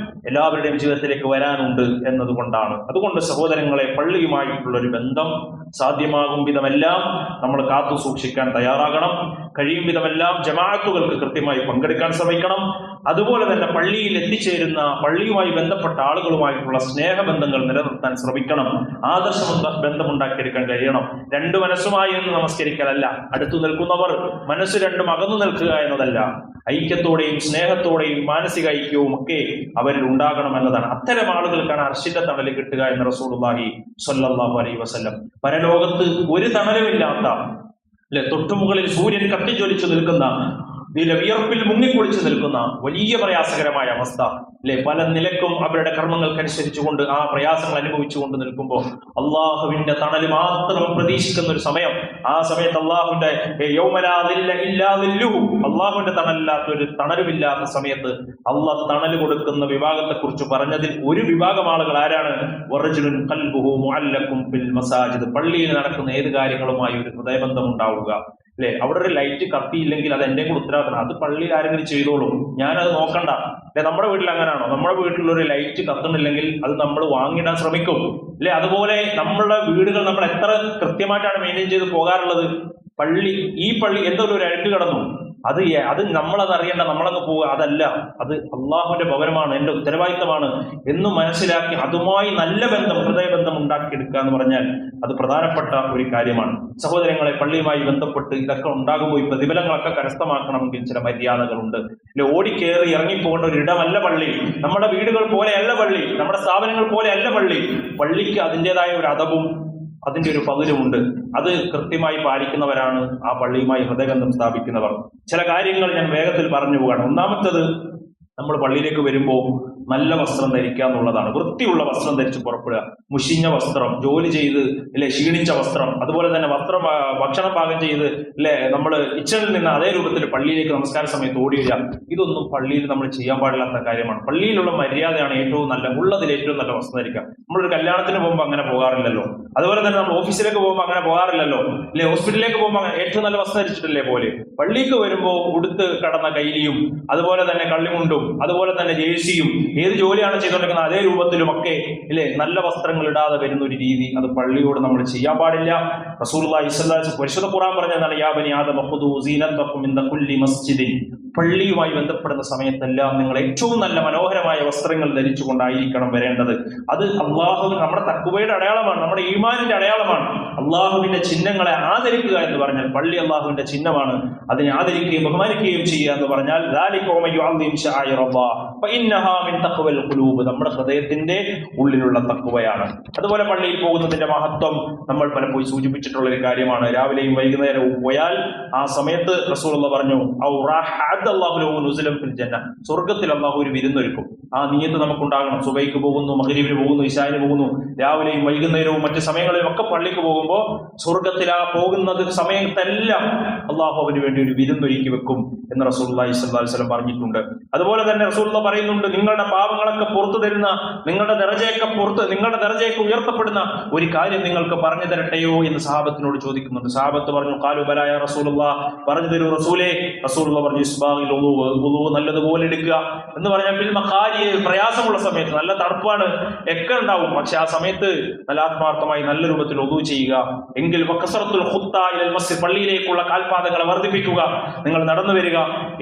എല്ലാവരുടെയും ജീവിതത്തിലേക്ക് വരാനുണ്ട് എന്നതുകൊണ്ടാണ്. അതുകൊണ്ട് സഹോദരങ്ങളെ, പള്ളിയുമായിട്ടുള്ള ഒരു ബന്ധം സാധ്യമാകും വിധമെല്ലാം നമ്മൾ കാത്തു സൂക്ഷിക്കാൻ തയ്യാറാകണം. കഴിയും വിധമെല്ലാം ജമാഅത്തുകൾക്ക് കൃത്യമായി പങ്കെടുക്കാൻ ശ്രമിക്കണം. അതുപോലെ തന്നെ പള്ളിയിൽ എത്തിച്ചേരുന്ന പള്ളിയുമായി ബന്ധപ്പെട്ട ആളുകളുമായിട്ടുള്ള സ്നേഹബന്ധങ്ങൾ നിലനിർത്താൻ ശ്രമിക്കണം. ആദർശ ബന്ധമുണ്ടാക്കിയെടുക്കാൻ കഴിയണം. രണ്ടു മനസ്സുമായി എന്ന് നമസ്കരിക്കലല്ല, അടുത്തു നിൽക്കുന്നവർ മനസ്സ് രണ്ടും അകന്നു നിൽക്കുക എന്നതല്ല. ഐക്യത്തോടെയും സ്നേഹത്തോടെയും മാനസിക ഐക്യവും ഒക്കെ അവരിൽ ഉണ്ടാകണം എന്നതാണ്. അത്തരം ആളുകൾക്കാണ് അർശിന്റെ തണല് കിട്ടുക എന്ന് റസൂലുള്ളാഹി സ്വല്ലല്ലാഹു അലൈഹി വസല്ലം. പരലോകത്ത് ഒരു തണലുമില്ലാത്ത, തൊട്ടുമുകളിൽ സൂര്യൻ കത്തിജ്വലിച്ചു നിൽക്കുന്ന വിയർപ്പിൽ മുങ്ങിക്കുളിച്ചു നിൽക്കുന്ന വലിയ പ്രയാസകരമായ അവസ്ഥ അല്ലെ, പല നിലക്കും അവരുടെ കർമ്മങ്ങൾക്കനുസരിച്ചുകൊണ്ട് ആ പ്രയാസങ്ങൾ അനുഭവിച്ചുകൊണ്ട് നിൽക്കുമ്പോൾ അള്ളാഹുവിന്റെ തണൽ മാത്രം പ്രതീക്ഷിക്കുന്ന ഒരു സമയം, ആ സമയത്ത് അള്ളാഹുവിന്റെ അള്ളാഹുവിന്റെ തണലില്ലാത്ത ഒരു തണലുമില്ലാത്ത സമയത്ത് അള്ളാഹ് തണൽ കൊടുക്കുന്ന വിഭാഗത്തെ കുറിച്ച് പറഞ്ഞതിൽ ഒരു വിഭാഗം ആളുകൾ ആരാണ്? വറജുലുൻ ഖൽബുഹു മുഅല്ലഖുൻ ഫിൽ മസാജിദ്, പള്ളിയിൽ നടക്കുന്ന ഏത് കാര്യങ്ങളുമായി ഒരു ഹൃദയബന്ധം ഉണ്ടാവുക അല്ലെ. അവിടെ ഒരു ലൈറ്റ് കത്തിയില്ലെങ്കിൽ അത് എന്റെ കൂടെ ഉത്തരവാദിത്തമാണ്, അത് പള്ളിയിൽ ആരെങ്കിലും ചെയ്തോളൂ, ഞാനത് നോക്കണ്ട അല്ലെ. നമ്മുടെ വീട്ടിൽ അങ്ങനെയാണോ? നമ്മുടെ വീട്ടിലൊരു ലൈറ്റ് കത്തുന്നില്ലെങ്കിൽ അത് നമ്മൾ വാങ്ങിയിടാൻ ശ്രമിക്കും അല്ലെ. അതുപോലെ നമ്മളുടെ വീടുകൾ നമ്മൾ എത്ര കൃത്യമായിട്ടാണ് മെയിൻറ്റെയിൻ ചെയ്ത് പോകാറുള്ളത്. ഈ പള്ളി എന്തൊരു അഴുക്ക് കിടന്നു, അത് നമ്മളത് അറിയേണ്ട, നമ്മളങ്ങ് പോവുക, അതല്ല, അത് അള്ളാഹുവിന്റെ ഭവനമാണ്, എന്റെ ഉത്തരവാദിത്തമാണ് എന്ന് മനസ്സിലാക്കി അതുമായി നല്ല ബന്ധം, ഹൃദയബന്ധം ഉണ്ടാക്കിയെടുക്കുക എന്ന് പറഞ്ഞാൽ അത് പ്രധാനപ്പെട്ട ഒരു കാര്യമാണ്. സഹോദരങ്ങളെ, പള്ളിയുമായി ബന്ധപ്പെട്ട് ഇതൊക്കെ ഉണ്ടാകുമ്പോൾ ഈ പ്രതിഫലങ്ങളൊക്കെ കരസ്ഥമാക്കണമെങ്കിൽ ചില മര്യാദകളുണ്ട്. ഓടിക്കേറി ഇറങ്ങിപ്പോകേണ്ട ഒരു ഇടമല്ല പള്ളി. നമ്മുടെ വീടുകൾ പോലെയല്ല പള്ളി, നമ്മുടെ സ്ഥാപനങ്ങൾ പോലെയല്ല പള്ളി. പള്ളിക്ക് അതിൻ്റെതായ ഒരു അദബും അതിന്റെ ഒരു പതിലുമുണ്ട്. അത് കൃത്യമായി പാലിക്കുന്നവരാണ് ആ പള്ളിയുമായി ഹൃദയബന്ധം സ്ഥാപിക്കുന്നവർ. ചില കാര്യങ്ങൾ ഞാൻ വേഗത്തിൽ പറഞ്ഞു പോവുകയാണ്. ഒന്നാമത്തേത്, നമ്മൾ പള്ളിയിലേക്ക് വരുമ്പോൾ നല്ല വസ്ത്രം ധരിക്കുക എന്നുള്ളതാണ്. വൃത്തിയുള്ള വസ്ത്രം ധരിച്ച് പുറപ്പെടുക. മുഷിഞ്ഞ വസ്ത്രം, ജോലി ചെയ്ത് അല്ലെ ക്ഷീണിച്ച വസ്ത്രം, അതുപോലെ തന്നെ ഭക്ഷണം പാകം ചെയ്ത് അല്ലെ നമ്മൾ കിച്ചണിൽ നിന്ന് അതേ രൂപത്തിൽ പള്ളിയിലേക്ക് നമസ്കാര സമയത്ത് ഓടി വരിക, ഇതൊന്നും പള്ളിയിൽ നമ്മൾ ചെയ്യാൻ പാടില്ലാത്ത കാര്യമാണ്. പള്ളിയിലുള്ള മര്യാദയാണ് ഏറ്റവും നല്ല, ഉള്ളതിൽ ഏറ്റവും നല്ല വസ്ത്രം ധരിക്കുക. നമ്മളൊരു കല്യാണത്തിന് പോകുമ്പോൾ അങ്ങനെ പോകാറില്ലല്ലോ, അതുപോലെ തന്നെ നമ്മൾ ഓഫീസിലേക്ക് പോകുമ്പോൾ അങ്ങനെ പോകാറില്ലല്ലോ അല്ലെ, ഹോസ്പിറ്റലിലേക്ക് പോകുമ്പോൾ അങ്ങനെ ഏറ്റവും നല്ല വസ്ത്രം ധരിച്ചിട്ടില്ലേ പോലെ. പള്ളിക്ക് വരുമ്പോൾ ഉടുത്ത് കടന്ന കൈലിയും അതുപോലെ തന്നെ കള്ളിമുണ്ടും അതുപോലെ തന്നെ ജേഴ്സിയും, ഏത് ജോലിയാണ് ചെയ്തുകൊണ്ടിരിക്കുന്നത് അതേ രൂപത്തിലുമൊക്കെ ഇല്ലേ നല്ല വസ്ത്രങ്ങൾ ഇടാതെ വരുന്ന ഒരു രീതി, അത് പള്ളിയോട് നമ്മൾ ചെയ്യാൻ പാടില്ല. റസൂലുള്ളാഹി സ്വല്ലല്ലാഹു അലൈഹി വസല്ലം പരിശുദ്ധ ഖുർആൻ പറഞ്ഞതാണ്, യാ ബനി ആദമ ഖുദൂ സീനത്തക്കും ഇൻദ കുല്ലി മസ്ജിദിൻ. പള്ളിയുമായി ബന്ധപ്പെടുന്ന സമയത്തെല്ലാം നിങ്ങൾ ഏറ്റവും നല്ല മനോഹരമായ വസ്ത്രങ്ങൾ ധരിച്ചുകൊണ്ടായിരിക്കണം വരേണ്ടത്. അത് അള്ളാഹു നമ്മുടെ തഖ്വയുടെ അടയാളമാണ്, നമ്മുടെ ഈമാനിന്റെ അടയാളമാണ്. അള്ളാഹുവിന്റെ ചിഹ്നങ്ങളെ ആദരിക്കുക എന്ന് പറഞ്ഞാൽ പള്ളി അള്ളാഹുവിന്റെ ചിഹ്നമാണ്, അതിനെ ആദരിക്കുകയും ബഹുമാനിക്കുകയും ചെയ്യുക എന്ന് പറഞ്ഞാൽ നമ്മുടെ ഹൃദയത്തിന്റെ ഉള്ളിലുള്ള തഖ്വയാണ്. അതുപോലെ പള്ളിയിൽ പോകുന്നതിന്റെ മഹത്വം നമ്മൾ പലപ്പോഴും സൂചിപ്പിച്ചിട്ടുള്ള ഒരു കാര്യമാണ്. രാവിലെയും വൈകുന്നേരവും പോയാൽ ആ സമയത്ത് റസൂലുള്ളാഹി പറഞ്ഞു, സ്വർഗത്തിൽ അള്ളാഹു ഒരു വിരുന്നൊരുക്കും. ആ നിയ്യത്ത് നമുക്കുണ്ടാകണം. സുബൈക്ക് പോകുന്നു, മഗ്രിബിന് പോകുന്നു, ഇശാഇന് പോകുന്നു, രാവിലെയും വൈകുന്നേരവും മറ്റു സമയങ്ങളിലും ഒക്കെ പള്ളിക്ക് പോകുമ്പോൾ സ്വർഗത്തിൽ ആ പോകുന്നത് സമയത്തെല്ലാം അള്ളാഹു അവന് വേണ്ടി ഒരു വിരുന്നൊരുക്കി വെക്കും എന്ന് റസൂലുള്ളാഹി സ്വല്ലല്ലാഹു അലൈഹി വസല്ലം പറഞ്ഞിട്ടുണ്ട്. അതുപോലെ തന്നെ റസൂലുള്ളാഹി പറയുന്നുണ്ട്, നിങ്ങളുടെ പാപങ്ങളൊക്കെ പുറത്തു തരുന്ന, നിങ്ങളുടെ ദറജയൊക്കെ ഉയർത്തപ്പെടുന്ന ഒരു കാര്യം നിങ്ങൾക്ക് പറഞ്ഞു തരട്ടെയോ എന്ന് സഹാബത്തിനോട് ചോദിക്കുന്നുണ്ട്. സഹാബത്ത് പറഞ്ഞു, ഖാലു ബലാ യാ റസൂലുള്ളാഹ്, പറഞ്ഞു തരൂ റസൂലേ. റസൂലുള്ളാഹി പറഞ്ഞു, ഇസ്ബാഗിൽ വുളൂ, നല്ലതുപോലെ എടുക്കുക എന്ന് പറഞ്ഞാൽ പ്രയാസമുള്ള സമയത്ത്, നല്ല തണുപ്പാണ് ഒക്കെ ഉണ്ടാവും, പക്ഷെ ആ സമയത്ത് നല്ല ആത്മാർത്ഥമായി നല്ല രൂപത്തിൽ വുളൂ ചെയ്യുക. എങ്കിൽ വകസറത്തുൽ ഖുത്താ ഇലൽ മസ്ജിദ്, പള്ളിയിലേക്കുള്ള കാൽപാദങ്ങളെ വർദ്ധിപ്പിക്കുക. നിങ്ങൾ നടന്നു വരിക.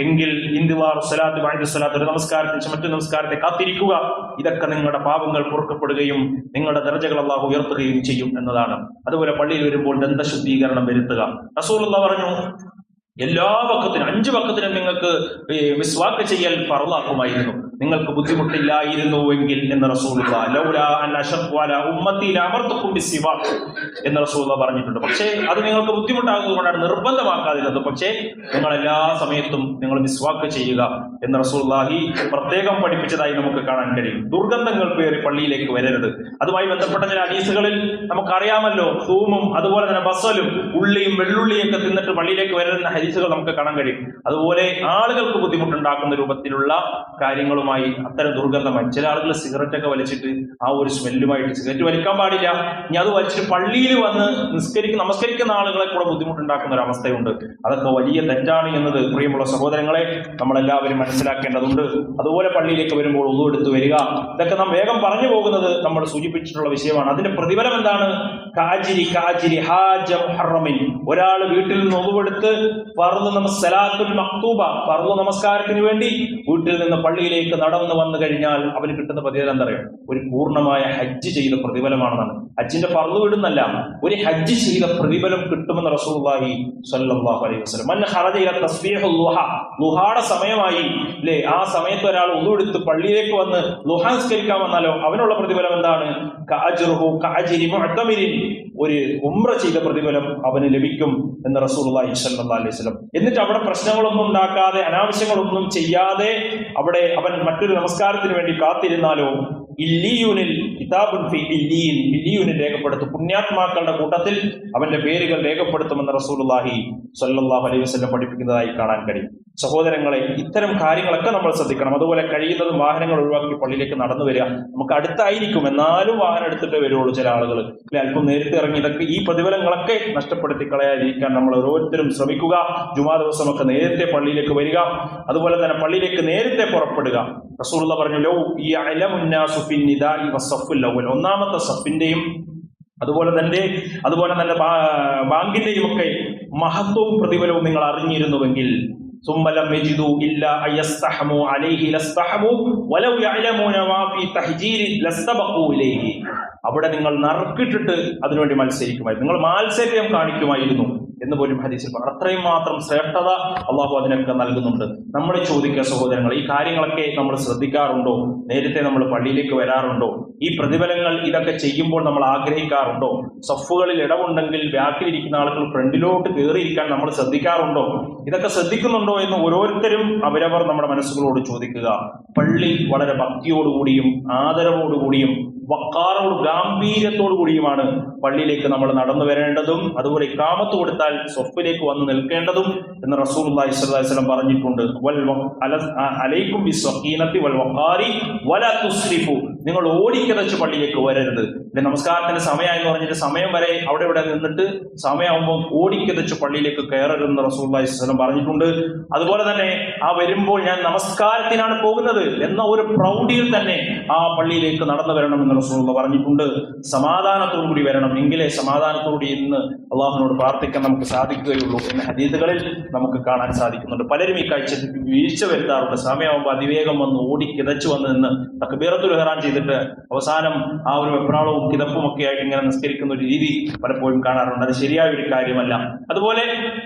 എങ്കിൽ ഇന്തിവാർ സ്വലാത്ത് ബഅദ സ്വലാത്ത്, ഒരു നമസ്കാരത്തിന് മറ്റു നമസ്കാരത്തെ കാത്തിരിക്കുക. ഇതൊക്കെ നിങ്ങളുടെ പാപങ്ങൾ പൊറുക്കപ്പെടുകയും നിങ്ങളുടെ ദർജകൾ അല്ലാഹു ഉയർത്തുകയും ചെയ്യും എന്നതാണ്. അതുപോലെ പള്ളിയിൽ വരുമ്പോൾ ദന്തശുദ്ധീകരണം വരുത്തുക. റസൂലുള്ളാഹി പറഞ്ഞു, എല്ലാ വഖത്തിനും 5 വഖത്തിനും നിങ്ങൾക്ക് മിസ്വാക്ക് ചെയ്യൽ ഫർളാക്കുമായിരുന്നു, നിങ്ങൾക്ക് ബുദ്ധിമുട്ടില്ലായിരുന്നുവെങ്കിൽ എന്ന് റസൂലുള്ളാഹി ലൗലാ അൻ അശഖു അലാ ഉമ്മത്തി ലഅമർതുകും ബിസ്സിവാക് എന്ന് റസൂലുള്ളാഹി പറഞ്ഞിട്ടുണ്ട്. പക്ഷേ അത് നിങ്ങൾക്ക് ബുദ്ധിമുട്ടാകുന്നതുകൊണ്ടാണ് നിർബന്ധമാക്കാതിരുന്നത്. പക്ഷേ നിങ്ങൾ എല്ലാ സമയത്തും നിങ്ങൾ മിസ്വാക്ക് ചെയ്യുക എന്ന് റസൂലുള്ളാഹി പ്രത്യേകം പഠിപ്പിച്ചതായി നമുക്ക് കാണാൻ കഴിയും. ദുർഗന്ധങ്ങൾ പേറി പള്ളിയിലേക്ക് വരരുത്. അതുമായി ബന്ധപ്പെട്ട ചില ഹദീസുകളിൽ നമുക്കറിയാമല്ലോ, തൂമും അതുപോലെ തന്നെ ബസലും ഉള്ളിയും വെള്ളുള്ളിയൊക്കെ തിന്നിട്ട് പള്ളിയിലേക്ക് വരുന്ന ഹദീസുകൾ നമുക്ക് കാണാൻ കഴിയും. അതുപോലെ ആളുകൾക്ക് ബുദ്ധിമുട്ടുണ്ടാക്കുന്ന രൂപത്തിലുള്ള കാര്യങ്ങളുമായി അത്തരം ദുർഗന്ധമായി ചില ആളുകൾ സിഗരറ്റ് ഒക്കെ വലിച്ചിട്ട് ആ ഒരു സ്മെല്ലുമായിട്ട്, സിഗരറ്റ് വലിക്കാൻ പാടില്ല, ഇനി അത് വലിച്ചിട്ട് പള്ളിയിൽ വന്ന് നമസ്കരിക്കുന്ന ആളുകളെ കൂടെ ബുദ്ധിമുട്ടുണ്ടാക്കുന്ന ഒരു അവസ്ഥയുണ്ട്. അതൊക്കെ വലിയ തെറ്റാണ് എന്നത് പ്രിയമുള്ള സഹോദരങ്ങളെ നമ്മളെല്ലാവരും മനസ്സിലാക്കേണ്ടതുണ്ട്. അതുപോലെ പള്ളിയിലേക്ക് വരുമ്പോൾ ഉളു എടുത്ത് വരിക, ഇതൊക്കെ നാം വേഗം പറഞ്ഞു പോകുന്നത് നമ്മൾ സൂചിപ്പിച്ചിട്ടുള്ള വിഷയമാണ്. അതിന്റെ പ്രതിഫലം എന്താണ്? ഒരാൾ വീട്ടിൽ നിന്ന് ഒന്നുവെടുത്ത് ഫർദ് നമസ്കാരത്തിന് വേണ്ടി വീട്ടിൽ നിന്ന് പള്ളിയിലേക്ക് നടന്നു വന്നു കഴിഞ്ഞാൽ അവന് കിട്ടുന്ന പ്രതിഫലം എന്താ പറയുക? ഒരു പൂർണ്ണമായ ഹജ്ജ് ചെയ്ത പ്രതിഫലമാണെന്നാണ്. ഹജ്ജിന്റെ ഫർദ് വിടുന്നല്ല, ഒരു ഹജ്ജ് ചെയ്ത പ്രതിഫലം കിട്ടുമെന്ന് റസൂലുള്ളാഹി സ്വല്ലല്ലാഹു അലൈഹി വസല്ലം. മൻ ഖറജ ഇല തസ്ബീഹുൽ ളുഹാടെ സമയമായി അല്ലേ, ആ സമയത്ത് ഒരാൾ ഉളു എടുത്ത് പള്ളിയിലേക്ക് വന്ന് ളുഹ നിസ്കരിക്കാൻ വന്നാലോ അവനുള്ള പ്രതിഫലം എന്താണ്? കഅജ്റുഹു കഅജ്രി മുഅ്തമിരിൻ, ഒരു ഉംറ ചെയ്ത പ്രതിഫലം അവന് ലഭിക്കും എന്ന് റസൂലുള്ളാഹി സ്വല്ലല്ലാഹു അലൈഹി വസല്ലം. എന്നിട്ട് അവിടെ പ്രശ്നങ്ങളൊന്നും ഉണ്ടാക്കാതെ അനാവശ്യങ്ങളൊന്നും ചെയ്യാതെ അവിടെ അവൻ മറ്റൊരു നമസ്കാരത്തിന് വേണ്ടി കാത്തിരുന്നാലോ ഇല്ലിയൂനിൽ കിതാബുൻ ഫി ഇല്ലിയീൻ, ഇല്ലിയൂനിൽ രേഖപ്പെടുത്തും, പുണ്യാത്മാക്കളുടെ കൂട്ടത്തിൽ അവന്റെ പേരുകൾ രേഖപ്പെടുത്തുമെന്ന് റസൂലുള്ളാഹി സ്വല്ലല്ലാഹു അലൈഹി വസല്ലം പഠിപ്പിക്കുന്നതായി കാണാൻ കഴിയും. സഹോദരങ്ങളെ, ഇത്തരം കാര്യങ്ങളൊക്കെ നമ്മൾ ശ്രദ്ധിക്കണം. അതുപോലെ കഴിയുന്നതും വാഹനങ്ങൾ ഒഴിവാക്കി പള്ളിയിലേക്ക് നടന്നു വരിക. നമുക്ക് അടുത്തായിരിക്കും, എന്നാലും വാഹനം എടുത്തിട്ടേ വരുള്ളൂ ചില ആളുകൾ. അല്പം നേരത്തെ ഇറങ്ങി ഇതൊക്കെ ഈ പ്രതിഫലങ്ങളൊക്കെ നഷ്ടപ്പെടുത്തി കളയാതിരിക്കാൻ നമ്മൾ ഓരോരുത്തരും ശ്രമിക്കുക. ജുമാ ദിവസമൊക്കെ നേരത്തെ പള്ളിയിലേക്ക് വരിക. അതുപോലെ തന്നെ പള്ളിയിലേക്ക് നേരത്തെ പുറപ്പെടുക. റസൂലുള്ളാഹി പറഞ്ഞു, ലൗ യഅലമുന്നാസു ഫിന്നിദാഇ വസ്സഫുൽ അവ്വൽ, ഒന്നാമത്തെ സഫിന്റെയും അതുപോലെ തന്നെ ബാങ്കിന്റെയും ഒക്കെ മഹത്വവും പ്രതിഫലവും നിങ്ങൾ അറിഞ്ഞിരുന്നുവെങ്കിൽ ثم لم يجدوا إلا أن يستحموا عليه لاستحموا ولو يعلمون ما في تحجير لاستبقوا إليه. അവിടെ നിങ്ങൾ നറുക്കിട്ടിട്ട് അതിനുവേണ്ടി മത്സരിക്കുമായിരുന്നു, നിങ്ങൾ മാത്സര്യം കാണിക്കുമായിരുന്നു എന്ന് പോലും ഹദീസിൽ പറഞ്ഞു. അത്രയും മാത്രം ശ്രേഷ്ഠത അള്ളാഹു അതിനൊക്കെ നൽകുന്നുണ്ട്. നമ്മൾ ചോദിക്കുക സഹോദരങ്ങൾ, ഈ കാര്യങ്ങളൊക്കെ നമ്മൾ ശ്രദ്ധിക്കാറുണ്ടോ? നേരത്തെ നമ്മൾ പള്ളിയിലേക്ക് വരാറുണ്ടോ? ഈ പ്രതിഫലങ്ങൾ ഇതൊക്കെ ചെയ്യുമ്പോൾ നമ്മൾ ആഗ്രഹിക്കാറുണ്ടോ? സഫുകളിൽ ഇടമുണ്ടെങ്കിൽ ബാക്കിലിരിക്കുന്ന ആളുകൾ ഫ്രണ്ടിലോട്ട് കയറിയിരിക്കാൻ നമ്മൾ ശ്രദ്ധിക്കാറുണ്ടോ? ഇതൊക്കെ ശ്രദ്ധിക്കുന്നുണ്ടോ എന്ന് ഓരോരുത്തരും അവരവർ നമ്മുടെ മനസ്സുകളോട് ചോദിക്കുക. പള്ളി വളരെ ഭക്തിയോടുകൂടിയും ആദരവോടുകൂടിയും വക്കാറോട് ഗാംഭീര്യത്തോടു കൂടിയുമാണ് പള്ളിയിലേക്ക് നമ്മൾ നടന്നു വരേണ്ടതും അതുപോലെ ഇഖാമത്ത് കൊടുത്താൽ സ്വഫിലേക്ക് വന്ന് നിൽക്കേണ്ടതും എന്ന് റസൂലുള്ളാഹി സ്വല്ലല്ലാഹു അലൈഹി വസല്ലം പറഞ്ഞിട്ടുണ്ട്. അലൈക്കും ബിസ്സഖീനത്തി വൽ വഖാരി വലാ തുസ്രിഫു, നിങ്ങൾ ഓടിക്കതച്ച് പള്ളിയിലേക്ക് വരരുത്. നമസ്കാരത്തിന് സമയമായി എന്ന് പറഞ്ഞിട്ട് സമയം വരെ അവിടെ ഇവിടെ നിന്നിട്ട് സമയമാകുമ്പോൾ ഓടിക്കതച്ച് പള്ളിയിലേക്ക് കയറരുതെന്ന് റസൂലുള്ളാഹി സ്വല്ലല്ലാഹു അലൈഹി വസല്ലം പറഞ്ഞിട്ടുണ്ട്. അതുപോലെ തന്നെ ആ വരുമ്പോൾ ഞാൻ നമസ്കാരത്തിനാണ് പോകുന്നത് എന്ന ഒരു പ്രൗഢിയിൽ തന്നെ ആ പള്ളിയിലേക്ക് നടന്നു വരണമെന്ന് റസൂലുള്ളാഹി പറഞ്ഞിട്ടുണ്ട്. സമാധാനത്തോടു കൂടി വരണം, എങ്കിലേ സമാധാനത്തോടുകൂടി ഇന്ന് അള്ളാഹുവിനോട് പ്രാർത്ഥിക്കാൻ നമുക്ക് സാധിക്കുകയുള്ളൂ എന്ന ഹദീസുകളിൽ നമുക്ക് കാണാൻ സാധിക്കുന്നുണ്ട്. പലരും ഈ കാഴ്ച വീഴ്ച വരുത്താറുണ്ട്. സമയമാകുമ്പോൾ അതിവേഗം വന്ന് ഓടി കിതച്ചു വന്ന് നിന്ന് തക്ബീറത്തുൽ ഇഹ്റാം ചെയ്തിട്ട് അവസാനം ആ ഒരു വെപ്രാളവും കിതപ്പും ഒക്കെ ആയിട്ട് ഇങ്ങനെ നിസ്കരിക്കുന്ന ഒരു രീതി പലപ്പോഴും കാണാറുണ്ട്. അത് ശരിയായ ഒരു കാര്യമല്ല. അതുപോലെ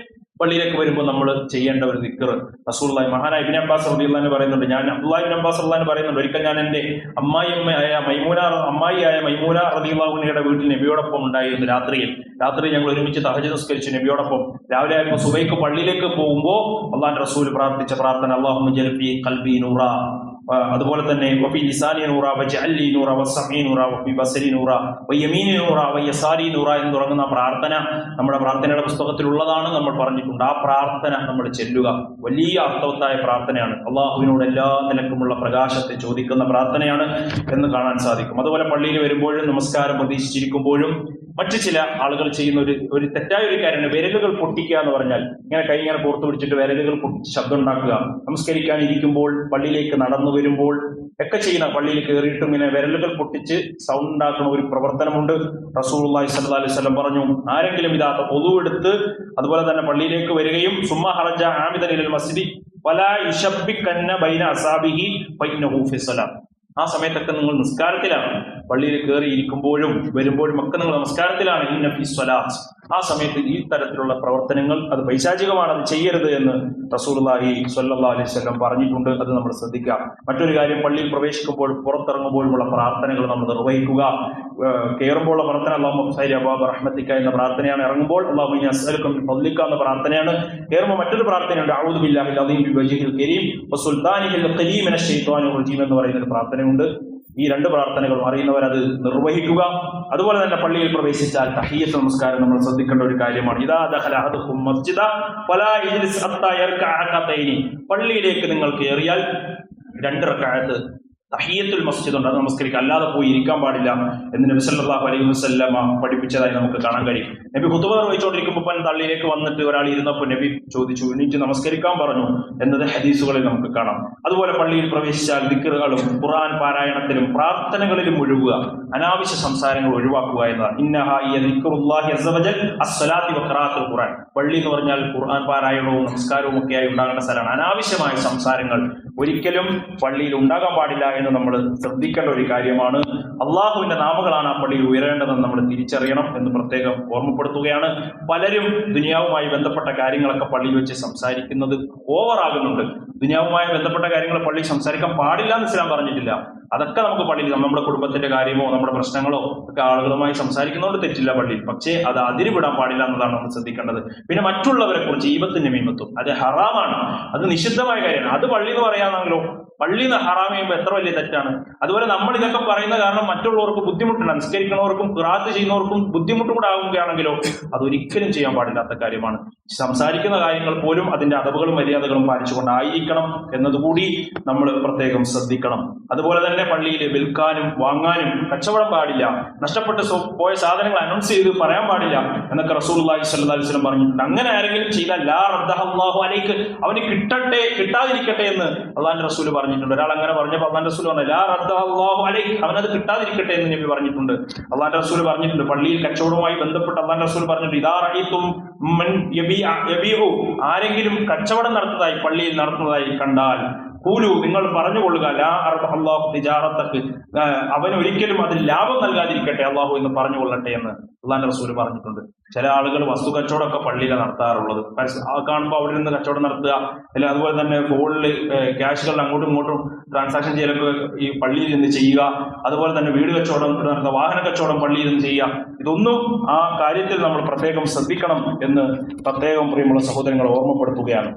പള്ളിയിലേക്ക് വരുമ്പോൾ നമ്മൾ ചെയ്യേണ്ട ഒരു ദിക്ർ റസൂലുള്ളാഹി മഹാനായ ഇബ്നു അബ്ബാസ് റളിയല്ലാഹു അൻഹു പറയുന്നുണ്ട്. ഞാൻ അബ്ദുല്ലാഹി ഇബ്നു അബ്ബാസ് റളിയല്ലാഹു അൻഹു പറയുന്നുണ്ട്, ഒരിക്കൽ ഞാൻ എൻ്റെ അമ്മായിയായ മൈമൂന റളിയല്ലാഹു അൻഹയുടെ വീട്ടിൽ നബിയോടൊപ്പം ഉണ്ടായിരുന്നു. രാത്രി ഞങ്ങൾ ഒരുമിച്ച് തഹജ്ജുദ് നിസ്കരിച്ചു നബിയോടൊപ്പം. രാവിലെ ആയപ്പോൾ സുബൈക്ക് പള്ളിയിലേക്ക് പോകുമ്പോൾ അള്ളാഹുവിന്റെ റസൂൽ പ്രാർത്ഥിച്ച പ്രാർത്ഥന അല്ലാഹുമ്മ ജഅൽ ഫീ ഖൽബി നൂറ, അതുപോലെ തന്നെ വഫി ലിസാനി നൂറ വജഅലി നൂറ വസമീ നൂറ വഫി ബസരി നൂറ വയമീനി നൂറ വയസാരി നൂറ എന്ന് തുടങ്ങുന്ന പ്രാർത്ഥന നമ്മുടെ പ്രാർത്ഥനയുടെ പുസ്തകത്തിലുള്ളതാണ്. നമ്മൾ പറഞ്ഞിട്ടുണ്ട്. ആ പ്രാർത്ഥന നമ്മൾ ചെല്ലുക. വലിയ അർത്ഥവത്തായ പ്രാർത്ഥനയാണ്. അള്ളാഹുവിനോട് എല്ലാ നിലക്കുമുള്ള പ്രകാശത്തെ ചോദിക്കുന്ന പ്രാർത്ഥനയാണ് എന്ന് കാണാൻ സാധിക്കും. അതുപോലെ പള്ളിയിൽ വരുമ്പോഴും നമസ്കാരം പ്രതീക്ഷിച്ചിരിക്കുമ്പോഴും മറ്റു ചില ആളുകൾ ചെയ്യുന്ന ഒരു തെറ്റായ ഒരു കാര്യമാണ് വിരലുകൾ പൊട്ടിക്കുക എന്ന് പറഞ്ഞാൽ ഇങ്ങനെ കൈ ഇങ്ങനെ പുറത്തു പിടിച്ചിട്ട് വിരലുകൾ പൊട്ടിച്ച് ശബ്ദം ഉണ്ടാക്കുക. നമസ്കരിക്കാൻ ഇരിക്കുമ്പോൾ പള്ളിയിലേക്ക് നടന്നു വരുമ്പോൾ ഒക്കെ ചെയ്യുന്ന, പള്ളിയിൽ കയറിയിട്ട് ഇങ്ങനെ വിരലുകൾ പൊട്ടിച്ച് സൗണ്ട് ഉണ്ടാക്കുന്ന ഒരു പ്രവർത്തനമുണ്ട്. റസൂലുള്ളാഹി സ്വല്ലല്ലാഹു അലൈഹി വസല്ലം പറഞ്ഞു, ആരെങ്കിലും ഇതാ ഒളു എടുത്ത് അതുപോലെ തന്നെ പള്ളിയിലേക്ക് വരികയും സുമ്മ ഖറജ ആമിദൻ ഇലൽ മസ്ജിദി വലാ യുശബ്ബികന്ന ബൈന അസാബിഹി ഫഇന്നഹു ഫി സ്വലാത്ത്, ആ സമയത്തൊക്കെ നിങ്ങൾ നിസ്കാരത്തിലാണ്. പള്ളിയിൽ കയറി ഇരിക്കുമ്പോഴും വരുമ്പോഴും ഒക്കെ നിങ്ങൾ നമസ്കാരത്തിലാണ്. ഇന്ന ഫി സ്വലാത്ത്, ആ സമയത്ത് ഈ തരത്തിലുള്ള പ്രവർത്തനങ്ങൾ അത് പൈശാചികമാണ്, അത് ചെയ്യരുത് എന്ന് റസൂലുള്ളാഹി സ്വല്ലല്ലാഹു അലൈഹി വസല്ലം പറഞ്ഞിട്ടുണ്ട്. അത് നമ്മൾ ശ്രദ്ധിക്കുക. മറ്റൊരു കാര്യം, പള്ളിയിൽ പ്രവേശിക്കുമ്പോൾ പുറത്തിറങ്ങുമ്പോഴുമുള്ള പ്രാർത്ഥനകൾ നമ്മൾ നിർവഹിക്കുക. കയറുമ്പോഴുള്ള പ്രാർത്ഥന അല്ലാഹുമ്മ ഫ്തഹ് അബ്വാബ റഹ്മതിക എന്ന പ്രാർത്ഥനയാണ്. ഇറങ്ങുമ്പോൾ അല്ലാഹുമ്മ ഇന്നീ അസ്അലുക മിൻ ഫദ്ലിക എന്ന പ്രാർത്ഥനയാണ്. കയറുമ്പോൾ മറ്റൊരു പ്രാർത്ഥനയുണ്ട്, അഊദു ബില്ലാഹിൽ അദീം ബിവജ്ഹിൽ കരീം വസുൽത്താനിഹിൽ ഖലീം മിനശ് ശൈത്വാനിർ റജീം എന്ന് പറയുന്ന ഒരു പ്രാർത്ഥനയുണ്ട്. ഈ രണ്ട് പ്രാർത്ഥനകളും അറിയുന്നവർ അത് നിർവഹിക്കുക. അതുപോലെ തന്നെ പള്ളിയിൽ പ്രവേശിച്ചാൽ തഹിയ്യത്ത് നമസ്കാരം നമ്മൾ ശ്രദ്ധിക്കേണ്ട ഒരു കാര്യമാണ്. ഇദാ ദഖല അഹദുകും മസ്ജിദ ഫലാ യജ്ലിസ് ഹത്താ യർകഅ റകഅതൈനി, പള്ളിയിലേക്ക് നിങ്ങൾ കയറിയാൽ 2 റക്അത്ത് തഹിയ്യത്തുൽ മസ്ജിദ് ഉണ്ട്, അത് നമസ്കരിക്കുക, അല്ലാതെ പോയി ഇരിക്കാൻ പാടില്ല എന്ന് നബി സല്ലല്ലാഹു അലൈഹി വസല്ലമ പഠിപ്പിച്ചതായി നമുക്ക് കാണാൻ കഴിയും. നബി ഖുതുബ നിർവഹിച്ചുകൊണ്ടിരിക്കുമ്പോൾ പള്ളിയിലേക്ക് വന്നിട്ട് ഒരാൾ ഇരുന്നപ്പോൾ നബി ചോദിച്ചു, എണീറ്റ് നമസ്കരിക്കാൻ പറഞ്ഞു എന്നത് ഹദീസുകളിൽ നമുക്ക് കാണാം. അതുപോലെ പള്ളിയിൽ പ്രവേശിച്ചാൽ ദിക്റുകളും ഖുർആൻ പാരായണത്തിലും പ്രാർത്ഥനകളിലും ഒഴുകുക, അനാവശ്യ സംസാരങ്ങൾ ഒഴിവാക്കുക എന്നതാണ്. ഇന്നഹാ ദിക്റുല്ലാഹി അസ്സ വജൽ അസ്സലാത്തി വഖറാഅത്തുൽ ഖുർആൻ, പള്ളി എന്ന് പറഞ്ഞാൽ ഖുർആൻ പാരായണവും നമസ്കാരവും ഒക്കെയായി ഉണ്ടാകേണ്ട സ്ഥലമാണ്. അനാവശ്യമായ സംസാരങ്ങൾ ഒരിക്കലും പള്ളിയിൽ ഉണ്ടാകാൻ പാടില്ല എന്ന് നമ്മൾ ശ്രദ്ധിക്കേണ്ട ഒരു കാര്യമാണ്. അള്ളാഹുവിന്റെ നാമങ്ങളാണ് ആ പള്ളിയിൽ ഉയരേണ്ടതെന്ന് നമ്മൾ തിരിച്ചറിയണം എന്ന് പ്രത്യേകം ഓർമ്മപ്പെടുത്തുകയാണ്. പലരും ദുനിയാവുമായി ബന്ധപ്പെട്ട കാര്യങ്ങളൊക്കെ പള്ളിയിൽ വെച്ച് സംസാരിക്കുന്നത് ഓവറാകുന്നുണ്ട്. ദുനിയാവുമായി ബന്ധപ്പെട്ട കാര്യങ്ങൾ പള്ളി സംസാരിക്കാൻ പാടില്ല എന്ന് ഇസ്ലാം പറഞ്ഞിട്ടില്ല. അതൊക്കെ നമുക്ക് പള്ളിയിൽ നമ്മുടെ കുടുംബത്തിന്റെ കാര്യമോ നമ്മുടെ പ്രശ്നങ്ങളോ ഒക്കെ ആളുകളുമായി സംസാരിക്കുന്നതുകൊണ്ട് തെറ്റില്ല പള്ളിയിൽ. പക്ഷേ അത് അതിര് വിടാൻ പാടില്ല എന്നതാണ് നമ്മൾ ശ്രദ്ധിക്കേണ്ടത്. പിന്നെ മറ്റുള്ളവരെ കുറിച്ച് ഈബത്തും നമീമത്തും അത് ഹറാമാണ്, അത് നിഷിദ്ധമായ കാര്യമാണ്. അത് പള്ളി എന്ന് പറയാമെങ്കിലോ, പള്ളി ഹറാം ചെയ്യുമ്പോൾ എത്ര വലിയ തെറ്റാണ്. അതുപോലെ നമ്മൾ ഇതൊക്കെ പറയുന്ന കാരണം മറ്റുള്ളവർക്ക് ബുദ്ധിമുട്ടുണ്ട്, നിസ്കരിക്കുന്നവർക്കും ഖിറാഅത്ത് ചെയ്യുന്നവർക്കും ബുദ്ധിമുട്ടും കൂടെ ആവുകയാണെങ്കിലോ അതൊരിക്കലും ചെയ്യാൻ പാടില്ലാത്ത കാര്യമാണ്. സംസാരിക്കുന്ന കാര്യങ്ങൾ പോലും അതിന്റെ അദബുകളും മര്യാദകളും പാലിച്ചുകൊണ്ടായിരിക്കണം എന്നതുകൂടി നമ്മൾ പ്രത്യേകം ശ്രദ്ധിക്കണം. അതുപോലെ തന്നെ പള്ളിയിൽ വിൽക്കാനും വാങ്ങാനും കച്ചവടം പാടില്ല, നഷ്ടപ്പെട്ട് പോയ സാധനങ്ങൾ അനൗൺസ് ചെയ്ത് പറയാൻ പാടില്ല എന്നൊക്കെ റസൂലുള്ളാഹി സ്വല്ലല്ലാഹു അലൈഹി വസല്ലം പറഞ്ഞിട്ടുണ്ട്. അങ്ങനെ ആരെങ്കിലും ചെയ്താൽ ലാ റദ്ദഹല്ലാഹു അലൈക്ക്, അവന് കിട്ടട്ടെ കിട്ടാതിരിക്കട്ടെ എന്ന് അള്ളാഹുവിന്റെ റസൂൽ പറഞ്ഞിട്ടുണ്ട്. ഒരാൾ അങ്ങനെ പറഞ്ഞപ്പോൾ അള്ളാഹുവിന്റെ റസൂൽ പറഞ്ഞു ലാ റദ്ദഹല്ലാഹു അലൈക്ക്, അവനത് കിട്ടാതിരിക്കട്ടെ എന്ന് നബി പറഞ്ഞിട്ടുണ്ട്. അള്ളാഹുവിന്റെ റസൂൽ പറഞ്ഞിട്ടുണ്ട്. പള്ളിയിൽ കച്ചവടവുമായി ബന്ധപ്പെട്ട് അള്ളാഹുവിന്റെ റസൂൽ പറഞ്ഞിട്ടുണ്ട്, ഇദാ റഅയ്തും മൻ യബീഉ, ആരെങ്കിലും കച്ചവടം നടത്തുന്നതായി പള്ളിയിൽ നടത്തുന്നതായി കണ്ടാൽ ഖൂലു, നിങ്ങൾ പറഞ്ഞുകൊള്ളുക, ലാ അർബഹ അല്ലാഹു തിജാറതക, അവൻ ഒരിക്കലും അതിൽ ലാഭം നൽകാതിരിക്കട്ടെ അള്ളാഹു എന്ന് പറഞ്ഞുകൊള്ളട്ടെ എന്ന് അള്ളാഹുവിന്റെ റസൂൽ പറഞ്ഞിട്ടുണ്ട്. ചില ആളുകൾ വസ്തു കച്ചവടമൊക്കെ പള്ളിയിലാണ് നടത്താറുള്ളത്. കാണുമ്പോൾ അവിടെ നിന്ന് കച്ചവടം നടത്തുക, അല്ല അതുപോലെ തന്നെ ഫോണിൽ ക്യാഷുകൾ അങ്ങോട്ടും ഇങ്ങോട്ടും ട്രാൻസാക്ഷൻ ചെയ്യലൊക്കെ ഈ പള്ളിയിൽ നിന്ന് ചെയ്യുക. അതുപോലെ തന്നെ വീട് കച്ചവടം നടത്തുക, വാഹന കച്ചവടം പള്ളിയിൽ നിന്ന് ചെയ്യുക. ഇതൊന്നും ആ കാര്യത്തിൽ നമ്മൾ പ്രത്യേകം ശ്രദ്ധിക്കണം എന്ന് പ്രത്യേകം പ്രിയമുള്ള സഹോദരങ്ങളെ ഓർമ്മപ്പെടുത്തുകയാണ്.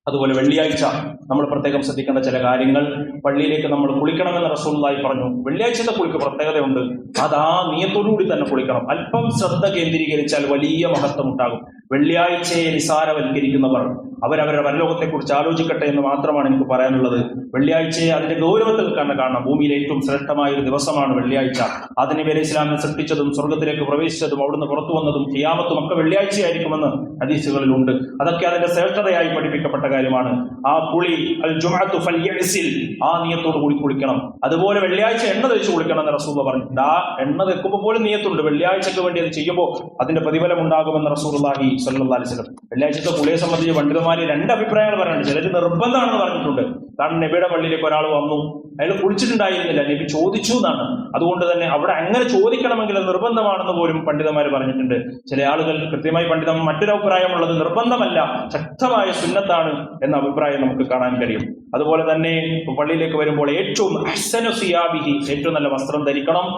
അതുപോലെ വെള്ളിയാഴ്ച നമ്മൾ പ്രത്യേകം ശ്രദ്ധിക്കേണ്ട ചില കാര്യങ്ങൾ. പള്ളിയിലേക്ക് നമ്മൾ കുളിക്കണമെന്ന് റസൂലുള്ളാഹി പറഞ്ഞു. വെള്ളിയാഴ്ചത്തെ കുളിക്ക് പ്രത്യേകതയുണ്ട്. അത് ആ നിയത്തോടുകൂടി തന്നെ കുളിക്കണം. അല്പം ശ്രദ്ധ കേന്ദ്രീകരിച്ചാൽ വലിയ മഹത്വം ഉണ്ടാകും. വെള്ളിയാഴ്ചയെ നിസാരവൽക്കരിക്കുന്നവർ അവരവരുടെ പരലോകത്തെക്കുറിച്ച് ആലോചിക്കട്ടെ എന്ന് മാത്രമാണ് എനിക്ക് പറയാനുള്ളത്. വെള്ളിയാഴ്ചയെ അതിന്റെ ഗൗരവത്തിൽ തന്നെ കാണണം. ഭൂമിയിലെ ഏറ്റവും ശ്രേഷ്ഠമായ ഒരു ദിവസമാണ് വെള്ളിയാഴ്ച. അതിന് പേര് ഇസ്ലാമിനെ സൃഷ്ടിച്ചതും സ്വർഗത്തിലേക്ക് പ്രവേശിച്ചതും അവിടുന്ന് പുറത്തു വന്നതും ഖിയാമത്തും ഒക്കെ വെള്ളിയാഴ്ചയായിരിക്കുമെന്ന് ഹദീസുകളിലുണ്ട്. അതൊക്കെ അതിന്റെ ശ്രേഷ്ഠതയായി പഠിപ്പിക്കപ്പെട്ട കാര്യമാണ്. ആ കുളി അൽ ജുമുഅത്തു ഫൽയഗ്സിൽ, ആ നിയത്തോട് കൂടി കുളിക്കണം. അതുപോലെ വെള്ളിയാഴ്ച എണ്ണ തേച്ച് കുളിക്കണം എന്ന് റസൂലുള്ളാഹി പറഞ്ഞിട്ടുണ്ട്. ആ എണ്ണ തെക്കുമ്പോൾ പോലും നിയത്തുണ്ട്. വെള്ളിയാഴ്ചക്ക് വേണ്ടി അത് ചെയ്യുമ്പോൾ അതിന്റെ പ്രതിഫലം ഉണ്ടാകുമെന്ന് റസൂലുള്ളാഹി സ്വല്ലല്ലാഹു അലൈഹി വസല്ലം. വെള്ളിയാഴ്ചത്തെ കുളിയെ സംബന്ധിച്ച് പണ്ഡിതന്മാർ രണ്ട് അഭിപ്രായങ്ങൾ പറയുന്നുണ്ട്. ചിലർ നിർബന്ധമാണെന്ന് പറഞ്ഞിട്ടുണ്ട്. കാരണം നബിയുടെ പള്ളിയിലേക്ക് ഒരാൾ വന്നു, അയാൾ കുളിച്ചിട്ടുണ്ടായിരുന്നില്ല, നബി ചോദിച്ചു എന്നാണ്. അതുകൊണ്ട് തന്നെ അവിടെ അങ്ങനെ ചോദിക്കണമെങ്കിൽ അത് നിർബന്ധമാണെന്ന് പോലും പണ്ഡിതന്മാർ പറഞ്ഞിട്ടുണ്ട്. ചില ആളുകൾ കൃത്യമായി മറ്റൊരു അഭിപ്രായമുള്ളത് നിർബന്ധമല്ല, ശക്തമായ സുന്നത്താണ് എന്ന അഭിപ്രായം നമുക്ക് കാണാൻ കഴിയും. അതുപോലെ തന്നെ പള്ളിയിലേക്ക് വരുമ്പോൾ ഏറ്റവും അഹ്സനു സിയാബിഹി, ഏറ്റവും നല്ല വസ്ത്രം ധരിക്കണം.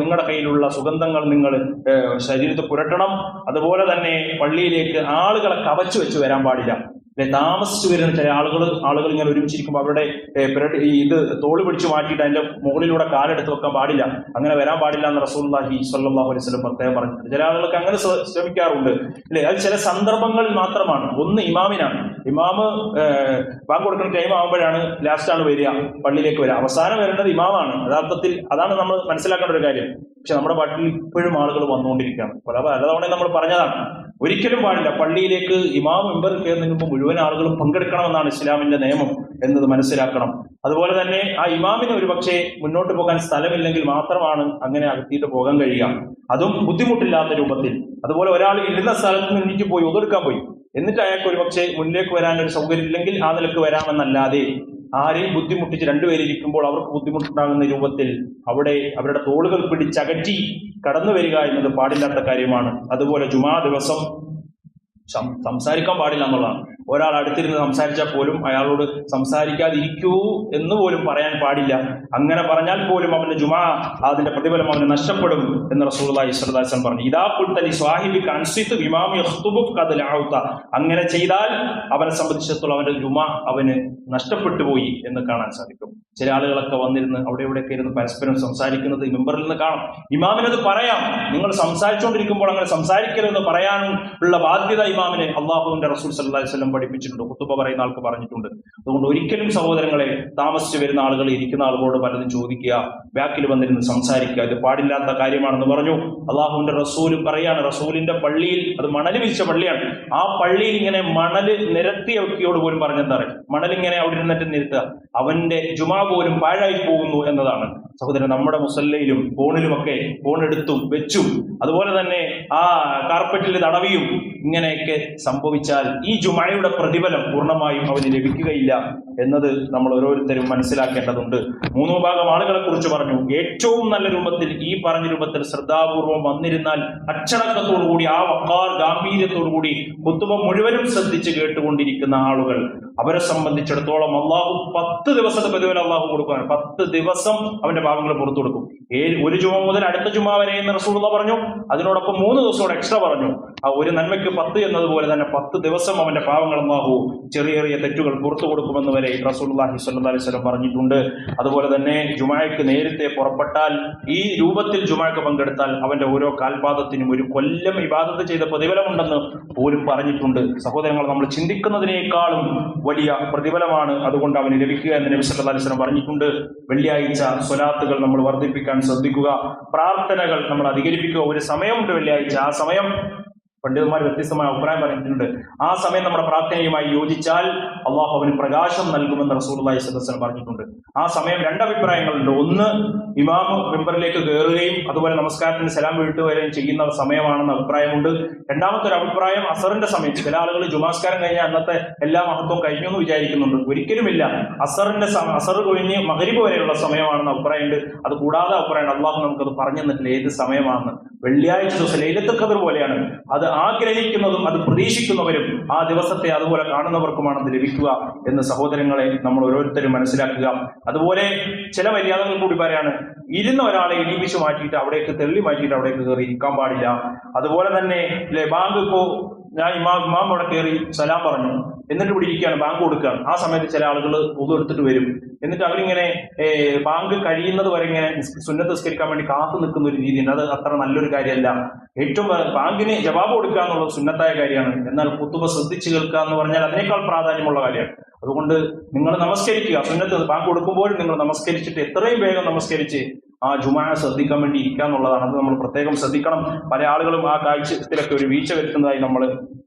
നിങ്ങളുടെ കയ്യിലുള്ള സുഗന്ധങ്ങൾ നിങ്ങൾ ശരീരത്തിൽ പുരട്ടണം. അതുപോലെ തന്നെ പള്ളിയിലേക്ക് ആളുകളെ കവച്ചു വെച്ച് വരാൻ പാടില്ല. താമസിച്ചു വരുന്ന ചില ആളുകൾ ഇങ്ങനെ ഒരുമിച്ചിരിക്കുമ്പോൾ അവരുടെ ഇത് തോള് പിടിച്ചു മാറ്റിയിട്ട് അതിന്റെ മുകളിലൂടെ കാലെടുത്ത് വെക്കാൻ പാടില്ല, അങ്ങനെ വരാൻ പാടില്ല എന്ന് റസൂലുള്ളാഹി സ്വല്ലല്ലാഹു അലൈഹി വസല്ലം പ്രത്യേകം പറഞ്ഞിട്ടുണ്ട്. ചില ആളുകൾക്ക് അങ്ങനെ ശ്രമിക്കാറുണ്ട് അല്ലെ. അത് ചില സന്ദർഭങ്ങളിൽ മാത്രമാണ്. ഒന്ന് ഇമാമിനാണ്. ഇമാമ് ബാങ്ക് കൊടുക്കുന്ന ടൈം ആകുമ്പോഴാണ് ലാസ്റ്റാണ് വരിക, പള്ളിയിലേക്ക് വരിക. അവസാനം വരേണ്ടത് ഇമാമാണ്. യഥാർത്ഥത്തിൽ അതാണ് നമ്മൾ മനസ്സിലാക്കേണ്ട ഒരു കാര്യം. പക്ഷെ നമ്മുടെ പള്ളിയിൽ ഇപ്പോഴും ആളുകൾ വന്നുകൊണ്ടിരിക്കുകയാണ്. പലതവണ നമ്മൾ പറഞ്ഞതാണ്, ഒരിക്കലും പാടില്ല. പള്ളിയിലേക്ക് ഇമാം മെമ്പർ കയറുന്നതിന് മുമ്പ് മുഴുവൻ ആളുകളും പങ്കെടുക്കണമെന്നാണ് ഇസ്ലാമിന്റെ നിയമം എന്നത് മനസ്സിലാക്കണം. അതുപോലെ തന്നെ ആ ഇമാമിന് ഒരുപക്ഷെ മുന്നോട്ട് പോകാൻ സ്ഥലമില്ലെങ്കിൽ മാത്രമാണ് അങ്ങനെ അകത്തിയിട്ട് പോകാൻ കഴിയുക, അതും ബുദ്ധിമുട്ടില്ലാത്ത രൂപത്തിൽ. അതുപോലെ ഒരാൾ ഇരുന്ന സ്ഥലത്ത് നിന്ന് എനിക്ക് പോയി ഒതെടുക്കാൻ പോയി, എന്നിട്ട് അയാൾക്ക് ഒരുപക്ഷെ മുന്നിലേക്ക് വരാനൊരു സൗകര്യം ഇല്ലെങ്കിൽ ആ നിലക്ക് വരാമെന്നല്ലാതെ ആരെയും ബുദ്ധിമുട്ടിച്ച് രണ്ടുപേരിയ്ക്കുമ്പോൾ അവർക്ക് ബുദ്ധിമുട്ടുണ്ടാകുന്ന രൂപത്തിൽ അവിടെ അവരുടെ തോളുകൾ പിടിച്ചകറ്റി കടന്നു വരിക എന്നത് പാടില്ലാത്ത കാര്യമാണ്. അതുപോലെ ജുമാ ദിവസം സംസാരിക്കാൻ പാടില്ല എന്നുള്ളതാണ്. ഒരാൾ അടുത്തിരുന്ന് സംസാരിച്ചാൽ പോലും അയാളോട് സംസാരിക്കാതിരിക്കൂ എന്ന് പോലും പറയാൻ പാടില്ല. അങ്ങനെ പറഞ്ഞാൽ പോലും അവന്റെ ജുമാ അതിന്റെ പ്രതിഫലം അവന് നഷ്ടപ്പെടും എന്ന് റസൂലുള്ളാഹി സ്വല്ലല്ലാഹു അലൈഹി വസല്ലം പറഞ്ഞു. ഇദാ ഖുൽത ലി സ്വാഹിബിക അൻസിത് ബിമാം യഖ്തുബു ഖദ് ലഅൗത, അങ്ങനെ ചെയ്താൽ അവനെ സംബന്ധിച്ചിടത്തോളം അവന്റെ ജുമാ അവന് നഷ്ടപ്പെട്ടു പോയി എന്ന് കാണാൻ സാധിക്കും. ചില ആളുകളൊക്കെ വന്നിരുന്ന് അവിടെ ഇവിടെയൊക്കെ ഇരുന്ന് പരസ്പരം സംസാരിക്കുന്നത് മെമ്പറിൽ നിന്ന് കാണാം. ഇമാമിനത് പറയാം, നിങ്ങൾ സംസാരിച്ചുകൊണ്ടിരിക്കുമ്പോൾ അങ്ങനെ സംസാരിക്കരുതെന്ന് പറയാനുള്ള ബാധ്യത ഇമാമിനെ അള്ളാഹുവിന്റെ റസൂൽ സല്ലല്ലാഹു അലൈഹി വസല്ലം പഠിപ്പിച്ചിട്ടുണ്ട്, ഖുതുബ പറയുന്ന ആൾക്ക് പറഞ്ഞിട്ടുണ്ട്. അതുകൊണ്ട് ഒരിക്കലും സഹോദരങ്ങളെ താമസിച്ച് വരുന്ന ആളുകൾ ഇരിക്കുന്ന ആളുകളോട് പലതും ചോദിക്കുക, ബാക്കിൽ വന്നിരുന്ന് സംസാരിക്കുക, ഇത് പാടില്ലാത്ത കാര്യമാണെന്ന് പറഞ്ഞു. അള്ളാഹുവിന്റെ റസൂൽ പറയാണ്, റസൂലിന്റെ പള്ളിയിൽ, അത് മണൽ വിരിച്ച പള്ളിയാണ്, ആ പള്ളിയിൽ ഇങ്ങനെ മണല് നിരത്തിയ വ്യക്തിയോട് പോലും പറഞ്ഞെന്താ പറയുക, മണലിങ്ങനെ അവിടെ ഇരുന്നിട്ട് നിരത്തുക, അവന്റെ ജുമാ പോലും പാഴായി പോകുന്നു എന്നതാണ്. സഹോദരൻ, നമ്മുടെ മുസല്ലയിലും ഫോണിലുമൊക്കെ ഫോൺ എടുത്തും വെച്ചും അതുപോലെ തന്നെ ആ കാർപ്പറ്റിൽ തടവിയും ഇങ്ങനെയൊക്കെ സംഭവിച്ചാൽ ഈ ജുമയുടെ പ്രതിഫലം പൂർണ്ണമായും അവന് ലഭിക്കുകയില്ല എന്നത് നമ്മൾ ഓരോരുത്തരും മനസ്സിലാക്കേണ്ടതുണ്ട്. 3 ഭാഗം ആളുകളെ കുറിച്ച് പറഞ്ഞു. ഏറ്റവും നല്ല രൂപത്തിൽ ഈ പറഞ്ഞ രൂപത്തിൽ ശ്രദ്ധാപൂർവം വന്നിരുന്നാൽ അച്ചടക്കത്തോടുകൂടി ആ വഖാർ ഗാംഭീര്യത്തോടുകൂടി ഖുതുബ മുഴുവനും ശ്രദ്ധിച്ച് കേട്ടുകൊണ്ടിരിക്കുന്ന ആളുകൾ, അവരെ സംബന്ധിച്ചിടത്തോളം അള്ളാഹു 10 ദിവസത്തെ പ്രതിഫലം അള്ളാഹു കൊടുക്കുകയാണ്. 10 ദിവസം അവന്റെ പാപങ്ങൾ പുറത്തു കൊടുക്കും. ഒരു ജുമ മുതൽ അടുത്ത ജുമ വരെ എന്ന് റസൂലുള്ളാഹി പറഞ്ഞു. അതിനോടൊപ്പം 3 ദിവസത്തോടെ എക്സ്ട്രാ പറഞ്ഞു. ആ ഒരു നന്മയ്ക്ക് 10 എന്നതുപോലെ തന്നെ 10 ദിവസം അവന്റെ പാവങ്ങൾ അള്ളാഹു ചെറിയ ചെറിയ തെറ്റുകൾ പുറത്തു കൊടുക്കുമെന്ന് വരെ റസൂലുള്ളാഹി സ്വല്ലല്ലാഹി അലൈഹി വസല്ലം പറഞ്ഞിട്ടുണ്ട്. അതുപോലെ തന്നെ ജുമഅയ്ക്ക് നേരത്തെ പുറപ്പെട്ടാൽ, ഈ രൂപത്തിൽ ജുമഅയ്ക്ക് പങ്കെടുത്താൽ അവന്റെ ഓരോ കാൽപാദത്തിനും ഒരു കൊല്ലം ഇബാദത്ത് ചെയ്ത പ്രതിഫലമുണ്ടെന്ന് പോലും പറഞ്ഞിട്ടുണ്ട്. സഹോദരങ്ങൾ, നമ്മൾ ചിന്തിക്കുന്നതിനേക്കാളും വലിയ പ്രതിഫലമാണ് അതുകൊണ്ട് അവന് ലഭിക്കുക എന്ന് നബി സല്ലല്ലാഹു അലൈഹി വസല്ലം പറഞ്ഞിട്ടുണ്ട്. വെള്ളിയാഴ്ച സ്വലാത്തുകൾ നമ്മൾ വർദ്ധിപ്പിക്കാൻ ശ്രദ്ധിക്കുക, പ്രാർത്ഥനകൾ നമ്മൾ അധികരിപ്പിക്കുക. ഒരു സമയമുണ്ട് വെള്ളിയാഴ്ച, ആ സമയം പണ്ഡിതന്മാർ വ്യത്യസ്തമായ അഭിപ്രായം പറഞ്ഞിട്ടുണ്ട്. ആ സമയം നമ്മുടെ പ്രാർത്ഥനയുമായി യോജിച്ചാൽ അള്ളാഹു അവന് പ്രകാശം നൽകുമെന്ന് റസൂലുള്ളാഹി സ്വല്ലല്ലാഹു അലൈഹി വസല്ലം പറഞ്ഞിട്ടുണ്ട്. ആ സമയം 2 അഭിപ്രായങ്ങളുണ്ട്. ഒന്ന്, ഇമാം മെമ്പറിലേക്ക് കയറുകയും അതുപോലെ നമസ്കാരത്തിന് സലാം വീട്ടുകയും ചെയ്യുന്ന സമയമാണെന്ന അഭിപ്രായമുണ്ട്. രണ്ടാമത്തെ ഒരു അഭിപ്രായം അസറിന്റെ സമയം. ചില ആളുകൾ ജുമാസ്കാരം കഴിഞ്ഞാൽ അന്നത്തെ എല്ലാ മഹത്വവും കഴിഞ്ഞു എന്ന് വിചാരിക്കുന്നുണ്ട്. ഒരിക്കലുമില്ല. അസർ കഴിഞ്ഞ് മഗ്രിബ് വരെയുള്ള സമയമാണെന്ന് അഭിപ്രായമുണ്ട്. അത് കൂടാതെ അഭിപ്രായം അള്ളാഹു നമുക്കത് പറഞ്ഞു തന്നിട്ടില്ല ഏത് സമയമാണെന്ന്. വെള്ളിയാഴ്ച ദിവസം ലൈലത്തുൽ ഖദ്ർ പോലെയാണ്. അത് ആഗ്രഹിക്കുന്നതും അത് പ്രതീക്ഷിക്കുന്നവരും ആ ദിവസത്തെ അതുപോലെ കാണുന്നവർക്കുമാണ് അത് ലഭിക്കുക എന്ന് സഹോദരങ്ങളെ നമ്മൾ ഓരോരുത്തരും മനസ്സിലാക്കുക. അതുപോലെ ചില മര്യാദകൾ കൂടി പറയാണ്. ഇരുന്ന ഒരാളെ എണീപ്പിച്ചു മാറ്റിയിട്ട് അവിടേക്ക് തള്ളി മാറ്റിയിട്ട് അവിടേക്ക് കയറി ഇരിക്കാൻ പാടില്ല. അതുപോലെ തന്നെ ബാങ്ക് ഇപ്പോ ഞാൻ ഇമാം അവിടെ കയറി സലാം പറഞ്ഞു, എന്നിട്ട് ഇവിടെ ഇരിക്കുകയാണ്, ബാങ്ക് കൊടുക്കുകയാണ്. ആ സമയത്ത് ചില ആളുകൾ ഉദു എടുത്തിട്ട് വരും. എന്നിട്ട് അവരിങ്ങനെ ബാങ്ക് കഴിയുന്നത് വരെ ഇങ്ങനെ സുന്നത്ത് നിസ്കരിക്കാൻ വേണ്ടി കാത്തു നിൽക്കുന്ന ഒരു രീതിയുണ്ട്. അത് അത്ര നല്ലൊരു കാര്യമല്ല. ഏറ്റവും ബാങ്കിന് ജവാബ് കൊടുക്കുക എന്നുള്ളത് സുന്നത്തായ കാര്യമാണ്. എന്നാൽ ഖുതുബ ശ്രദ്ധിച്ചു കേൾക്കുക എന്ന് പറഞ്ഞാൽ അതിനേക്കാൾ പ്രാധാന്യമുള്ള കാര്യമാണ്. അതുകൊണ്ട് നിങ്ങൾ നമസ്കരിക്കുക. സുന്നത്ത് ബാങ്ക് കൊടുക്കുമ്പോഴും നിങ്ങൾ നമസ്കരിച്ചിട്ട് എത്രയും വേഗം നമസ്കരിച്ച് ആ ജുമാ ശ്രദ്ധിക്കാൻ വേണ്ടി ഇരിക്കുക എന്നുള്ളതാണ്. അത് നമ്മൾ പ്രത്യേകം ശ്രദ്ധിക്കണം. പല ആളുകളും ആ കാഴ്ചത്തിലൊക്കെ ഒരു വീഴ്ച വരുത്തുന്നതായി നമ്മൾ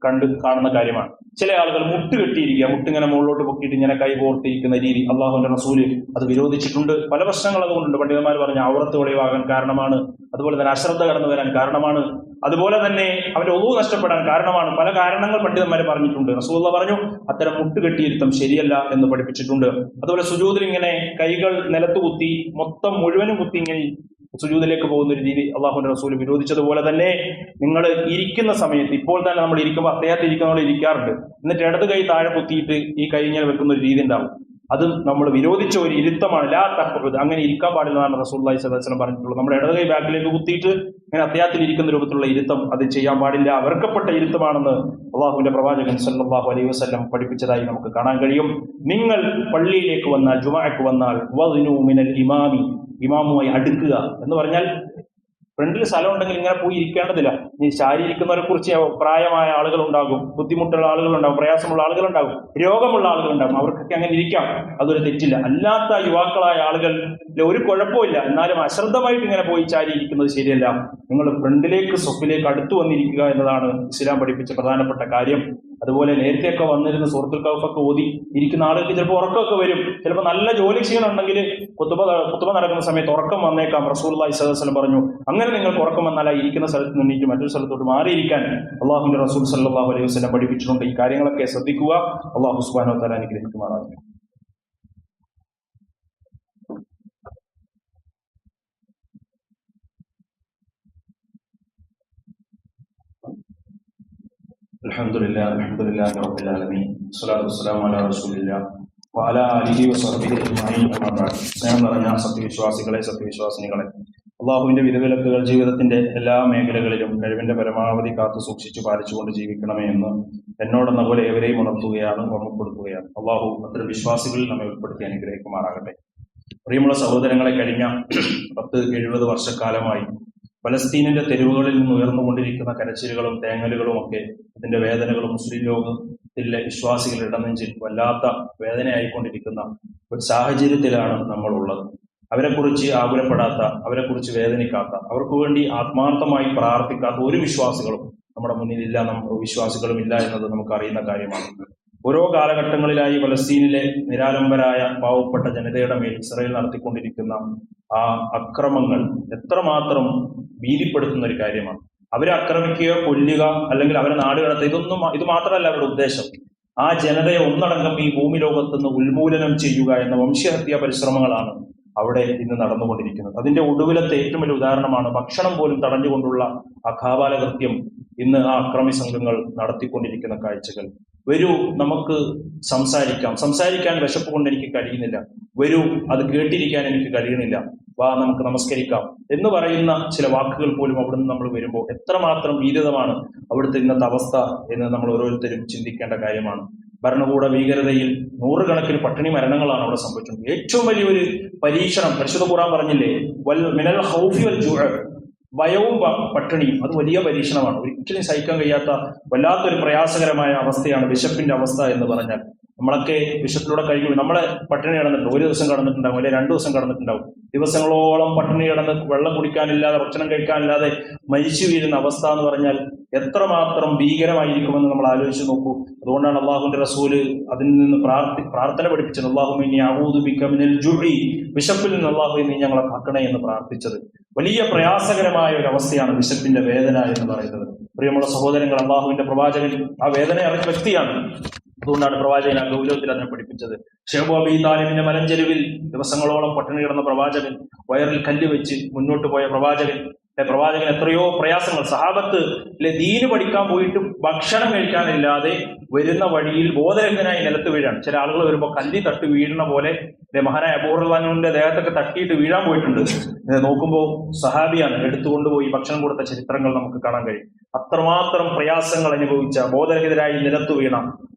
കാണുന്ന കാര്യമാണ്. ചില ആളുകൾ മുട്ട് കെട്ടിയിരിക്കുക, മുട്ടിങ്ങനെ മുകളിലോട്ട് പൊക്കിയിട്ട് ഇങ്ങനെ കൈ കോർത്തിരിക്കുന്ന രീതി അള്ളാഹുവിന്റെ റസൂല് അത് വിരോധിച്ചിട്ടുണ്ട്. പല പ്രശ്നങ്ങൾ അതുകൊണ്ടുണ്ട്. പണ്ഡിതന്മാർ പറഞ്ഞ ഔറത്ത് ഒളിവാകാൻ കാരണമാണ്. അതുപോലെ തന്നെ അശ്രദ്ധ കടന്നു വരാൻ കാരണമാണ്. അതുപോലെ തന്നെ അവന്റെ ഒളു നഷ്ടപ്പെടാൻ കാരണമാണ്. പല കാരണങ്ങൾ പണ്ഡിതന്മാർ പറഞ്ഞിട്ടുണ്ട്. റസൂലുള്ളാഹി പറഞ്ഞു അത്തരം മുട്ട് കെട്ടിയിരുത്തം ശരിയല്ല എന്ന് പഠിപ്പിച്ചിട്ടുണ്ട്. അതുപോലെ സുജൂദിൽ ഇങ്ങനെ കൈകൾ നിലത്ത് കുത്തി മൊത്തം മുഴുവനും കുത്തി ഇങ്ങനെ സുജൂദിലേക്ക് പോകുന്ന ഒരു രീതി അള്ളാഹുവിന്റെ റസൂൽ വിരോധിച്ചതുപോലെ തന്നെ നിങ്ങൾ ഇരിക്കുന്ന സമയത്ത്, ഇപ്പോൾ തന്നെ നമ്മൾ ഇരിക്കുമ്പോൾ അത്തയ്യാത്ത് ഇരിക്കുന്നവർ ഇരിക്കാറുണ്ട്, എന്നിട്ട് ഇടത് കൈ താഴെ കുത്തിയിട്ട് ഈ കൈ ഇങ്ങനെ വെക്കുന്ന ഒരു രീതി ഉണ്ടാവും. അതും നമ്മൾ വിരോധിച്ച ഒരു ഇരുത്തമാണ്. ലാ തഖ്ഉദ്, അങ്ങനെ ഇരിക്കാൻ പാടില്ലെന്നാണ് റസൂലുള്ളാഹി സ്വല്ലല്ലാഹു അലൈഹി വസല്ലം പറഞ്ഞിട്ടുള്ളത്. നമ്മുടെ ഇടത് കൈ ബാക്കിലേക്ക് കുത്തിയിട്ട് ഇങ്ങനെ അത്തയ്യാത്തിൽ ഇരിക്കുന്ന രൂപത്തിലുള്ള ഇരുത്തം അത് ചെയ്യാൻ പാടില്ല. വെറുക്കപ്പെട്ട ഇരുത്തമാണെന്ന് അള്ളാഹുവിന്റെ പ്രവാചകൻ സല്ലല്ലാഹു അലൈഹി വസല്ലം പഠിപ്പിച്ചതായി നമുക്ക് കാണാൻ കഴിയും. നിങ്ങൾ പള്ളിയിലേക്ക് വന്നാൽ, ജുമുഅക്ക് വന്നാൽ, വദ്നു മിനൽ ഇമാമി, ഇമാമുമായി അടുക്കുക എന്ന് പറഞ്ഞാൽ ഫ്രണ്ടിൽ സ്ഥലം ഉണ്ടെങ്കിൽ ഇങ്ങനെ പോയി ഇരിക്കേണ്ടതില്ല. ഈ ശാരീരിക്കുന്നവരെ കുറിച്ച് പ്രായമായ ആളുകളുണ്ടാകും, ബുദ്ധിമുട്ടുള്ള ആളുകളുണ്ടാകും, പ്രയാസമുള്ള ആളുകളുണ്ടാകും, രോഗമുള്ള ആളുകളുണ്ടാകും. അവർക്കൊക്കെ അങ്ങനെ ഇരിക്കാം, അതൊരു തെറ്റില്ല. അല്ലാത്ത യുവാക്കളായ ആളുകൾ ഒരു കുഴപ്പമില്ല. എന്നാലും അശ്രദ്ധമായിട്ട് ഇങ്ങനെ പോയി ചാരി ഇരിക്കുന്നത് ശരിയല്ല. നിങ്ങൾ ഫ്രണ്ടിലേക്ക് സ്വപ്പിലേക്ക് അടുത്തു വന്നിരിക്കുക എന്നതാണ് ഇസ്ലാം പഠിപ്പിച്ച പ്രധാനപ്പെട്ട കാര്യം. അതുപോലെ നേരത്തെയൊക്കെ വന്നിരുന്ന സൂറത്തുൽ കഹ്ഫൊക്കെ ഓതി ഇരിക്കുന്ന ആളുകൾക്ക് ചിലപ്പോൾ ഉറക്കമൊക്കെ വരും. ചിലപ്പോൾ നല്ല ജോലി ക്ഷീണമുണ്ടെങ്കിൽ ഖുതുബ നടക്കുന്ന സമയത്ത് ഉറക്കം വന്നേക്കാം. റസൂലുള്ളാഹി സ്വല്ലല്ലാഹു അലൈഹി വസല്ലം പറഞ്ഞു അങ്ങനെ നിങ്ങൾക്ക് ഉറക്കം വന്നാൽ ഇരിക്കുന്ന സ്ഥലത്ത് നിന്നിട്ട് മറ്റൊരു സ്ഥലത്തോട്ട് മാറിയിരിക്കാൻ അള്ളാഹുവിന്റെ റസൂൽ സല്ലല്ലാഹു അലൈഹി വസല്ലം പഠിപ്പിച്ചിട്ടുണ്ട്. ഈ കാര്യങ്ങളൊക്കെ ശ്രദ്ധിക്കുക. അള്ളാഹു സുബ്ഹാനഹു വ തആല അനുഗ്രഹിക്കുമാറാകട്ടെ. അൽഹംദുലില്ലാഹി റബ്ബിൽ ആലമീൻ വസ്സലാത്തു വസ്സലാമു അലാ റസൂലില്ലാഹി വഅലാ ആലിഹി വസഹ്ബിഹി അജ്മഈൻ. അമ്മാ ബഅദ്. സ്നേഹം നിറഞ്ഞ സത്യവിശ്വാസികളെ, സത്യവിശ്വാസിനികളെ, അള്ളാഹുവിന്റെ വിധിവിലക്കുകൾ ജീവിതത്തിന്റെ എല്ലാ മേഖലകളിലും കഴിവിന്റെ പരമാവധി കാത്തു സൂക്ഷിച്ചു പാലിച്ചുകൊണ്ട് ജീവിക്കണമേ എന്ന് എന്നോടെന്ന പോലെ ഏവരെയും ഉണർത്തുകയാണ്, ഓർമ്മപ്പെടുത്തുകയാണ്. അള്ളാഹു അത്തരം വിശ്വാസികളിൽ നമ്മെ ഉൾപ്പെടുത്തി അനുഗ്രഹിക്കുമാറാകട്ടെ. പ്രിയമുള്ള സഹോദരങ്ങളെ, കഴിഞ്ഞ 10-70 വർഷക്കാലമായി ഫലസ്തീനിന്റെ തെരുവുകളിൽ നിന്ന് ഉയർന്നുകൊണ്ടിരിക്കുന്ന കരച്ചിലുകളും തേങ്ങലുകളും ഒക്കെ, ഇതിന്റെ വേദനകളും മുസ്ലിം ലോകത്തിലെ വിശ്വാസികളുടെ ഇടനെഞ്ചിൽ വല്ലാത്ത വേദനയായിക്കൊണ്ടിരിക്കുന്ന ഒരു സാഹചര്യത്തിലാണ് നമ്മൾ ഉള്ളത്. അവരെക്കുറിച്ച് ആകുലപ്പെടാത്ത, അവരെക്കുറിച്ച് വേദനിക്കാത്ത, അവർക്ക് വേണ്ടി ആത്മാർത്ഥമായി പ്രാർത്ഥിക്കാത്ത ഒരു വിശ്വാസികളും നമ്മുടെ മുന്നിലില്ല, വിശ്വാസികളും ഇല്ല എന്നത് നമുക്ക് അറിയുന്ന കാര്യമാണ്. ഓരോ കാലഘട്ടങ്ങളിലായി ഫലസ്തീനിലെ നിരാലംബരായ പാവപ്പെട്ട ജനതയുടെ മേൽ ഇസ്രായേൽ നടത്തിക്കൊണ്ടിരിക്കുന്ന ആ അക്രമങ്ങൾ എത്രമാത്രം ഭീതിപ്പെടുത്തുന്ന ഒരു കാര്യമാണ്. അവരെ ആക്രമിക്കുകയോ കൊല്ലുക അല്ലെങ്കിൽ അവരെ നാട് കടത്തുക, ഇത് മാത്രമല്ല അവരുടെ ഉദ്ദേശം. ആ ജനതയെ ഒന്നടങ്കം ഈ ഭൂമി ലോകത്തുനിന്ന് ഉന്മൂലനം ചെയ്യുക എന്ന വംശഹത്യാ പരിശ്രമങ്ങളാണ് അവിടെ ഇന്ന് നടന്നുകൊണ്ടിരിക്കുന്നത്. അതിന്റെ ഒടുവിലത്തെ ഏറ്റവും വലിയ ഉദാഹരണമാണ് ഭക്ഷണം പോലും തടഞ്ഞുകൊണ്ടുള്ള ആ കാബാല കൃത്യം ഇന്ന് ആ അക്രമി സംഘങ്ങൾ നടത്തിക്കൊണ്ടിരിക്കുന്ന കാഴ്ചകൾ. വരൂ, നമുക്ക് സംസാരിക്കാൻ വിശപ്പ് കൊണ്ട് എനിക്ക് കഴിയുന്നില്ല, വരൂ അത് കേട്ടിരിക്കാൻ എനിക്ക് കഴിയുന്നില്ല, വാ നമുക്ക് നമസ്കരിക്കാം എന്ന് പറയുന്ന ചില വാക്കുകൾ പോലും അവിടുന്ന് നമ്മൾ വരുമ്പോൾ എത്രമാത്രം ഭീതിതമാണ് അവിടുത്തെ ഇന്നത്തെ അവസ്ഥ എന്ന് നമ്മൾ ഓരോരുത്തരും ചിന്തിക്കേണ്ട കാര്യമാണ്. ഭരണകൂട ഭീകരതയിൽ നൂറുകണക്കിന് പട്ടിണി മരണങ്ങളാണ് അവിടെ സംഭവിച്ചത്. ഏറ്റവും വലിയൊരു പരീക്ഷണം പരിശുദ്ധ ഖുർആൻ പറഞ്ഞില്ലേ, മിനൽ ഖൗഫി വൽ ജൂഅ്, ഭയവും പട്ടിണിയും. അത് വലിയ പരീക്ഷണമാണ്. ഒരിക്കലും സഹിക്കാൻ കഴിയാത്ത വല്ലാത്തൊരു പ്രയാസകരമായ അവസ്ഥയാണ് വിശപ്പിന്റെ അവസ്ഥ എന്ന് പറഞ്ഞാൽ. നമ്മളൊക്കെ വിശപ്പിലൂടെ കഴിയുമ്പോൾ നമ്മളെ പട്ടിണി കിടന്നിട്ടുണ്ട്, ഒരു ദിവസം കടന്നിട്ടുണ്ടാവും, അല്ലെങ്കിൽ 2 ദിവസം കടന്നിട്ടുണ്ടാവും. ദിവസങ്ങളോളം പട്ടിണി കിടന്ന് വെള്ളം കുടിക്കാനില്ലാതെ ഭക്ഷണം കഴിക്കാനില്ലാതെ മരിച്ചു വീഴുന്ന അവസ്ഥ എന്ന് പറഞ്ഞാൽ എത്രമാത്രം ഭീകരമായിരിക്കുമെന്ന് നമ്മൾ ആലോചിച്ച് നോക്കൂ. അതുകൊണ്ടാണ് അള്ളാഹുവിന്റെ റസൂല് അതിൽ നിന്ന് പ്രാർത്ഥന പഠിപ്പിച്ചത്. അല്ലാഹുമ്മ അഊദു ബിക മിനൽ ജുഇ, വിശപ്പിൽ നിന്ന് അള്ളാഹു നീ ഞങ്ങളെ കാക്കണേ എന്ന് പ്രാർത്ഥിച്ചത്. വലിയ പ്രയാസകരമായ ഒരു അവസ്ഥയാണ് വിശപ്പിന്റെ വേദന എന്ന് പറയുന്നത്. പ്രിയമുള്ള സഹോദരങ്ങൾ, അള്ളാഹുവിന്റെ പ്രവാചകൻ ആ വേദന അറിഞ്ഞ വ്യക്തിയാണ്. അതുകൊണ്ടാണ് പ്രവാചകൻ ആ ഗൗരവത്തിൽ അതിനെ പഠിപ്പിച്ചത്. ഷെയ്ഖ് അബീ താലിബിന്റെ മലഞ്ചെരുവിൽ ദിവസങ്ങളോളം പട്ടിണി കിടന്ന പ്രവാചകൻ, വയറിൽ കല്ല് വെച്ച് മുന്നോട്ട് പോയ പ്രവാചകൻ എത്രയോ പ്രയാസങ്ങൾ. സഹാബത്ത് ദീന് പഠിക്കാൻ പോയിട്ട് ഭക്ഷണം കഴിക്കാനില്ലാതെ വരുന്ന വഴിയിൽ ബോധരംഗനായി നിലത്ത് വീഴാണ്. ചില ആളുകൾ വരുമ്പോൾ കല്ലി തട്ടി വീഴുന്ന പോലെ മഹാനായ അബൂ ഹുറൈറയുടെ ദേഹത്തൊക്കെ തട്ടിയിട്ട് വീഴാൻ പോയിട്ടുണ്ട്. നോക്കുമ്പോൾ സഹാബിയാണ് എടുത്തുകൊണ്ടുപോയി ഭക്ഷണം കൊടുത്ത ചരിത്രങ്ങൾ നമുക്ക് കാണാൻ കഴിയും. അത്രമാത്രം പ്രയാസങ്ങൾ അനുഭവിച്ച ബോധരഹിതരായി നിലത്തു വീണ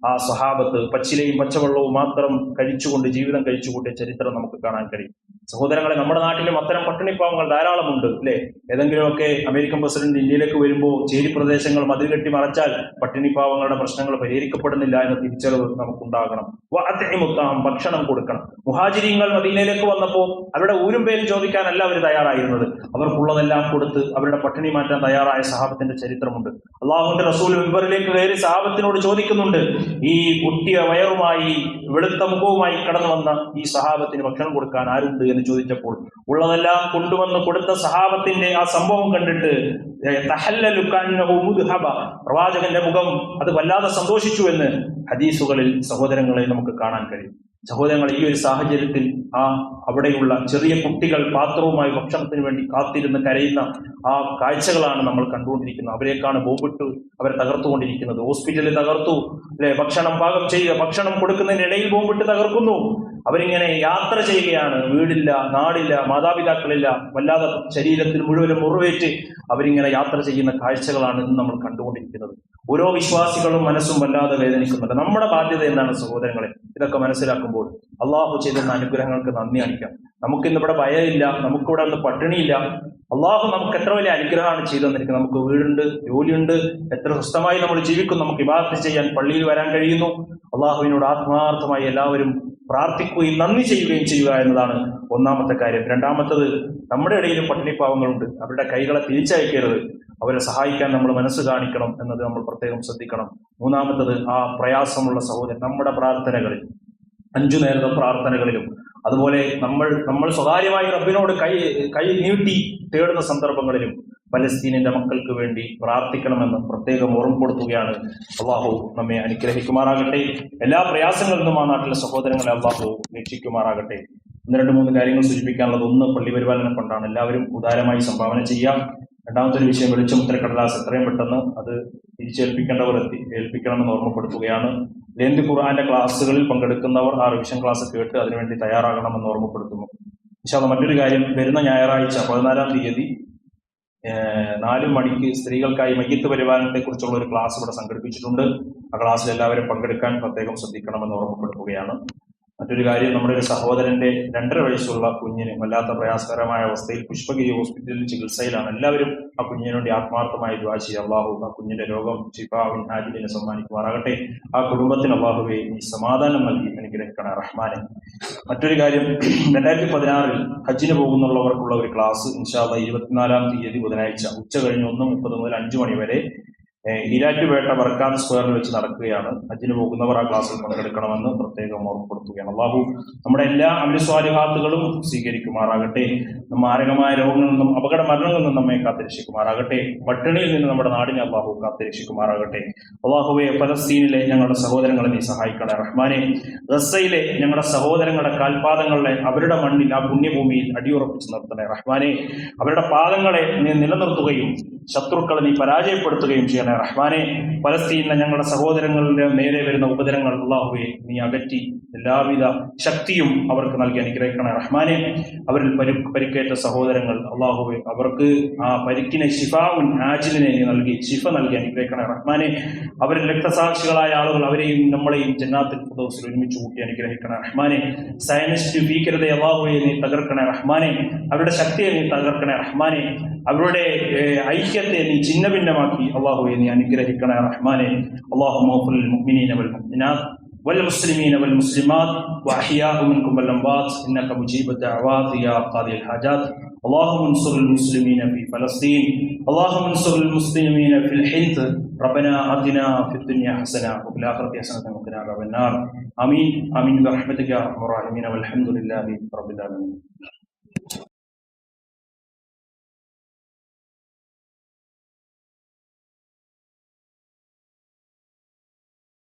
ആ സഹാബത്ത് പച്ചിലയും പച്ചവെള്ളവും മാത്രം കഴിച്ചുകൊണ്ട് ജീവിതം കഴിച്ചുകൂട്ടിയ ചരിത്രം നമുക്ക് കാണാൻ കഴിയും. സഹോദരങ്ങളെ, നമ്മുടെ നാട്ടിലും അത്തരം പട്ടിണിപ്പാവങ്ങൾ ധാരാളമുണ്ട് അല്ലെ. ഏതെങ്കിലുമൊക്കെ അമേരിക്കൻ പ്രസിഡന്റ് ഇന്ത്യയിലേക്ക് വരുമ്പോൾ ചേരി പ്രദേശങ്ങൾ മതിൽ കെട്ടി മറച്ചാൽ പട്ടിണിപ്പാവങ്ങളുടെ പ്രശ്നങ്ങൾ പരിഹരിക്കപ്പെടുന്നില്ല എന്ന തിരിച്ചറിവ് നമുക്കുണ്ടാകണം. ഭക്ഷണം കൊടുക്കണം. മുഹാജിരീങ്ങൾ മദീനയിലേക്ക് വന്നപ്പോൾ അവരുടെ ഊരും പേരും ചോദിക്കാനല്ല അവർ തയ്യാറായിരുന്നത്, അവർക്കുള്ളതെല്ലാം കൊടുത്ത് അവരുടെ പട്ടിണി മാറ്റാൻ തയ്യാറായ സഹാബത്തിന്റെ ചരിത്രമുണ്ട്. അള്ളാഹുവിന്റെ റസൂൽ മിമ്പറിലേക്ക് കയറി സഹാബത്തിനോട് ചോദിക്കുന്നുണ്ട്, ഈ കുട്ടിയ വയറുമായി വെളുത്ത മുഖവുമായി കടന്നു വന്ന ഈ സഹാബത്തിന് ഭക്ഷണം കൊടുക്കാൻ ആരുണ്ട് എന്ന് ചോദിച്ചപ്പോൾ ഉള്ളതെല്ലാം കൊണ്ടുവന്ന് കൊടുത്ത സഹാബത്തിന്റെ ആ സംഭവം കണ്ടിട്ട് പ്രവാചകന്റെ മുഖം അത് വല്ലാതെ സന്തോഷിച്ചു എന്ന് ഹദീസുകളിൽ സഹോദരങ്ങളെ നമുക്ക് കാണാൻ കഴിയും. സഹോദരങ്ങൾ, ഈ ഒരു സാഹചര്യത്തിൽ അവിടെയുള്ള ചെറിയ കുട്ടികൾ പാത്രവുമായി ഭക്ഷണത്തിന് വേണ്ടി കാത്തിരുന്ന് കരയുന്ന ആ കാഴ്ചകളാണ് നമ്മൾ കണ്ടുകൊണ്ടിരിക്കുന്നത്. അവരേക്കാണ് ബോംബിട്ട് അവരെ തകർത്തുകൊണ്ടിരിക്കുന്നത്. ഹോസ്പിറ്റലിൽ തകർത്തു അല്ലെ, ഭക്ഷണം പാകം ചെയ്യുക, ഭക്ഷണം കൊടുക്കുന്നതിനിടയിൽ ബോംബിട്ട് തകർക്കുന്നു. അവരിങ്ങനെ യാത്ര ചെയ്യുകയാണ്. വീടില്ല, നാടില്ല, മാതാപിതാക്കളില്ല, വല്ലാതെ ശരീരത്തിൽ മുഴുവനും മുറിവേറ്റ് അവരിങ്ങനെ യാത്ര ചെയ്യുന്ന കാഴ്ചകളാണ് ഇന്ന് നമ്മൾ കണ്ടുകൊണ്ടിരിക്കുന്നത്. ഓരോ വിശ്വാസികളും മനസ്സും വല്ലാതെ വേദനിക്കുന്നുണ്ട്. നമ്മുടെ ബാധ്യത എന്താണ് സഹോദരങ്ങളെ? ഇതൊക്കെ മനസ്സിലാക്കുമ്പോൾ അള്ളാഹു ചെയ്തിരുന്ന അനുഗ്രഹങ്ങൾക്ക് നന്ദി കാണിക്കാം. നമുക്കിന്നിവിടെ ഭയമില്ല, നമുക്കിവിടെ ഒന്ന് പട്ടിണിയില്ല. അള്ളാഹു നമുക്ക് എത്ര വലിയ അനുഗ്രഹമാണ് ചെയ്തു തന്നിരിക്കുന്നത്. നമുക്ക് വീടുണ്ട്, ജോലിയുണ്ട്, എത്ര സ്വസ്ഥമായി നമ്മൾ ജീവിക്കും, നമുക്ക് ഇബാദത്ത് ചെയ്യാൻ പള്ളിയിൽ വരാൻ കഴിയുന്നു. അള്ളാഹുവിനോട് ആത്മാർത്ഥമായി എല്ലാവരും പ്രാർത്ഥിക്കുകയും നന്ദി ചെയ്യുകയും ചെയ്യുക എന്നതാണ് ഒന്നാമത്തെ കാര്യം. രണ്ടാമത്തത്, നമ്മുടെ ഇടയിലും പട്ടിണിപ്പാവങ്ങളുണ്ട്, അവരുടെ കൈകളെ തിരിച്ചയക്കരുത്, അവരെ സഹായിക്കാൻ നമ്മൾ മനസ്സ് കാണിക്കണം എന്നത് നമ്മൾ പ്രത്യേകം ശ്രദ്ധിക്കണം. മൂന്നാമത്തത്, ആ പ്രയാസമുള്ള സഹോദരൻ നമ്മുടെ പ്രാർത്ഥനകളിൽ, 5 നേരത്തെ പ്രാർത്ഥനകളിലും അതുപോലെ നമ്മൾ സ്വകാര്യമായി റബ്ബിനോട് കൈ നീട്ടി തേടുന്ന സന്ദർഭങ്ങളിലും പലസ്തീനിന്റെ മക്കൾക്ക് വേണ്ടി പ്രാർത്ഥിക്കണമെന്ന് പ്രത്യേകം ഓർമ്മപ്പെടുത്തുകയാണ്. അള്ളാഹു നമ്മെ അനുഗ്രഹിക്കുമാറാകട്ടെ. എല്ലാ പ്രയാസങ്ങളിൽ നിന്നും ആ നാട്ടിലെ സഹോദരങ്ങളെ അള്ളാഹു രക്ഷിക്കുമാറാകട്ടെ. 2-3 കാര്യങ്ങൾ സൂചിപ്പിക്കാനുള്ളത്. ഒന്ന്, പള്ളി പരിപാലനം കൊണ്ടാണ്. എല്ലാവരും ഉദാരമായി സംഭാവന ചെയ്യാം. രണ്ടാമത്തെ ഒരു വിഷയം, വെളിച്ചമുദ്രക്കടലാസ് എത്രയും പെട്ടെന്ന് അത് തിരിച്ചേൽപ്പിക്കേണ്ടവർ ഏൽപ്പിക്കണമെന്ന് ഓർമ്മപ്പെടുത്തുകയാണ്. ലേന്തി ഖുർആന്റെ ക്ലാസ്സുകളിൽ പങ്കെടുക്കുന്നവർ ആ റിവിഷൻ ക്ലാസ് കേട്ട് അതിനുവേണ്ടി തയ്യാറാകണമെന്ന് ഓർമ്മപ്പെടുത്തുന്നു. മറ്റൊരു കാര്യം, വരുന്ന ഞായറാഴ്ച 14-ാം തീയതി 4 മണിക്ക് സ്ത്രീകൾക്കായി മയ്യിത്ത് പരിപാലനത്തെ കുറിച്ചുള്ള ഒരു ക്ലാസ് ഇവിടെ സംഘടിപ്പിച്ചിട്ടുണ്ട്. ആ ക്ലാസ്സിൽ എല്ലാവരും പങ്കെടുക്കാൻ പ്രത്യേകം ശ്രദ്ധിക്കണമെന്ന് ഓർമ്മപ്പെടുത്തുകയാണ്. മറ്റൊരു കാര്യം, നമ്മുടെ ഒരു സഹോദരന്റെ 2.5 വയസ്സുള്ള കുഞ്ഞിന് വല്ലാത്ത പ്രയാസകരമായ അവസ്ഥയിൽ പുഷ്പഗിരി ഹോസ്പിറ്റലിൽ ചികിത്സയിലാണ്. എല്ലാവരും ആ കുഞ്ഞിന് വേണ്ടി ആത്മാർത്ഥമായി ദുആ ചെയ്യുക. അള്ളാഹു ആ കുഞ്ഞിന്റെ രോഗം ശിഫാഉൻ ആജിലിനെ സമ്മാനിക്കുമാറാകട്ടെ. ആ കുടുംബത്തിന് അള്ളാഹുവേ നീ സമാധാനം നൽകി അനുഗ്രഹിക്കണേ റഹ്മാനെ. മറ്റൊരു കാര്യം, 2016 ഹജ്ജിന് പോകുന്നുള്ളവർക്കുള്ള ഒരു ക്ലാസ് ഇൻഷാ അല്ലാഹ് 24-ാം തീയതി ബുധനാഴ്ച ഉച്ച കഴിഞ്ഞ് 1:30 മുതൽ 5 മണി വരെ ഈരാറ്റുപേട്ട ബർക്കാത്ത് സ്ക്വയറിൽ വെച്ച് നടക്കുകയാണ്. ഹജ്ജിന് പോകുന്നവർ ആ ക്ലാസ്സിൽ പങ്കെടുക്കണമെന്ന് പ്രത്യേകം ഓർമ്മപ്പെടുത്തുകയാണ്. അള്ളാഹു നമ്മുടെ എല്ലാ അമലുസ്വാലിഹാത്തുകളും സ്വീകരിക്കുമാറാകട്ടെ. മാരകമായ രോഗങ്ങളിൽ നിന്നും അപകട മരണങ്ങളിൽ നിന്നും നമ്മെ കാത്തിരക്ഷിക്കുമാറാകട്ടെ. പട്ടിണിയിൽ നിന്ന് നമ്മുടെ നാടിനെ അള്ളാഹു കാത്തിരക്ഷിക്കുമാറാകട്ടെ. അള്ളാഹുവെ, ഫലസ്തീനിലെ ഞങ്ങളുടെ സഹോദരങ്ങളെ നീ സഹായിക്കണേ റഹ്മാനെ. ഗസയിലെ ഞങ്ങളുടെ സഹോദരങ്ങളുടെ കാൽപാദങ്ങളെ അവരുടെ മണ്ണിൽ, ആ പുണ്യഭൂമിയിൽ അടിയുറപ്പിച്ച് നിർത്തണേ റഹ്മാനെ. അവരുടെ പാദങ്ങളെ നീ നിലനിർത്തുകയും ശത്രുക്കളെ നീ പരാജയപ്പെടുത്തുകയും ചെയ്യണേ റഹ്മാനെ. ഫലസ്തീനിലെ ഞങ്ങളുടെ സഹോദരങ്ങളുടെ നേരെ വരുന്ന ഉപദ്രവങ്ങൾ അല്ലാഹുവേ നീ അകറ്റി എല്ലാവിധ ശക്തിയും അവർക്ക് നൽകി അനുഗ്രഹിക്കണേ റഹ്മാനെ. അവരിൽ പരിക്കേറ്റ സഹോദരങ്ങൾ അല്ലാഹുവേ, അവർക്ക് ആ പരിക്കിനെ ശിഫാഉൻ ആജിലിനെ നീ നൽകി ശിഫ നൽകി അനുഗ്രഹിക്കണേ റഹ്മാനെ. അവരിൽ രക്തസാക്ഷികളായ ആളുകൾ അവരെയും നമ്മളെയും ജന്നാത്തുൽ ഫിർദൗസിൽ ഒരുമിച്ച് കൂട്ടി അനുഗ്രഹിക്കണേ റഹ്മാനെ. സയനിസ്റ്റ് ഭീകരതയെ അല്ലാഹുവേ നീ തകർക്കണേ റഹ്മാനെ. അവരുടെ ശക്തിയെ നീ തകർക്കണേ റഹ്മാനെ. അവരുടെ ഐക്യത്തെ നീ ഛിന്നഭിന്നമാക്കി അല്ലാഹുവേ നീ അനുഗ്രഹിക്കണേ റഹ്മാനെ. അല്ലാഹുമ്മ ഗ്ഫിർ ലിൽ മുഅ്മിനീന വൽ മുഅ്മിനാത്ത് والمسلمين والمسلمات وأحياء منكم والأموات إنك مجيب الدعوات يا قاضي الحاجات. اللهم انصر المسلمين في فلسطين. اللهم انصر المسلمين في الحنث. ربنا آتنا في الدنيا حسنة وفي الآخرة حسنة وقنا عذاب النار. آمين آمين برحمتك يا أرحم الراحمين والحمد لله رب العالمين.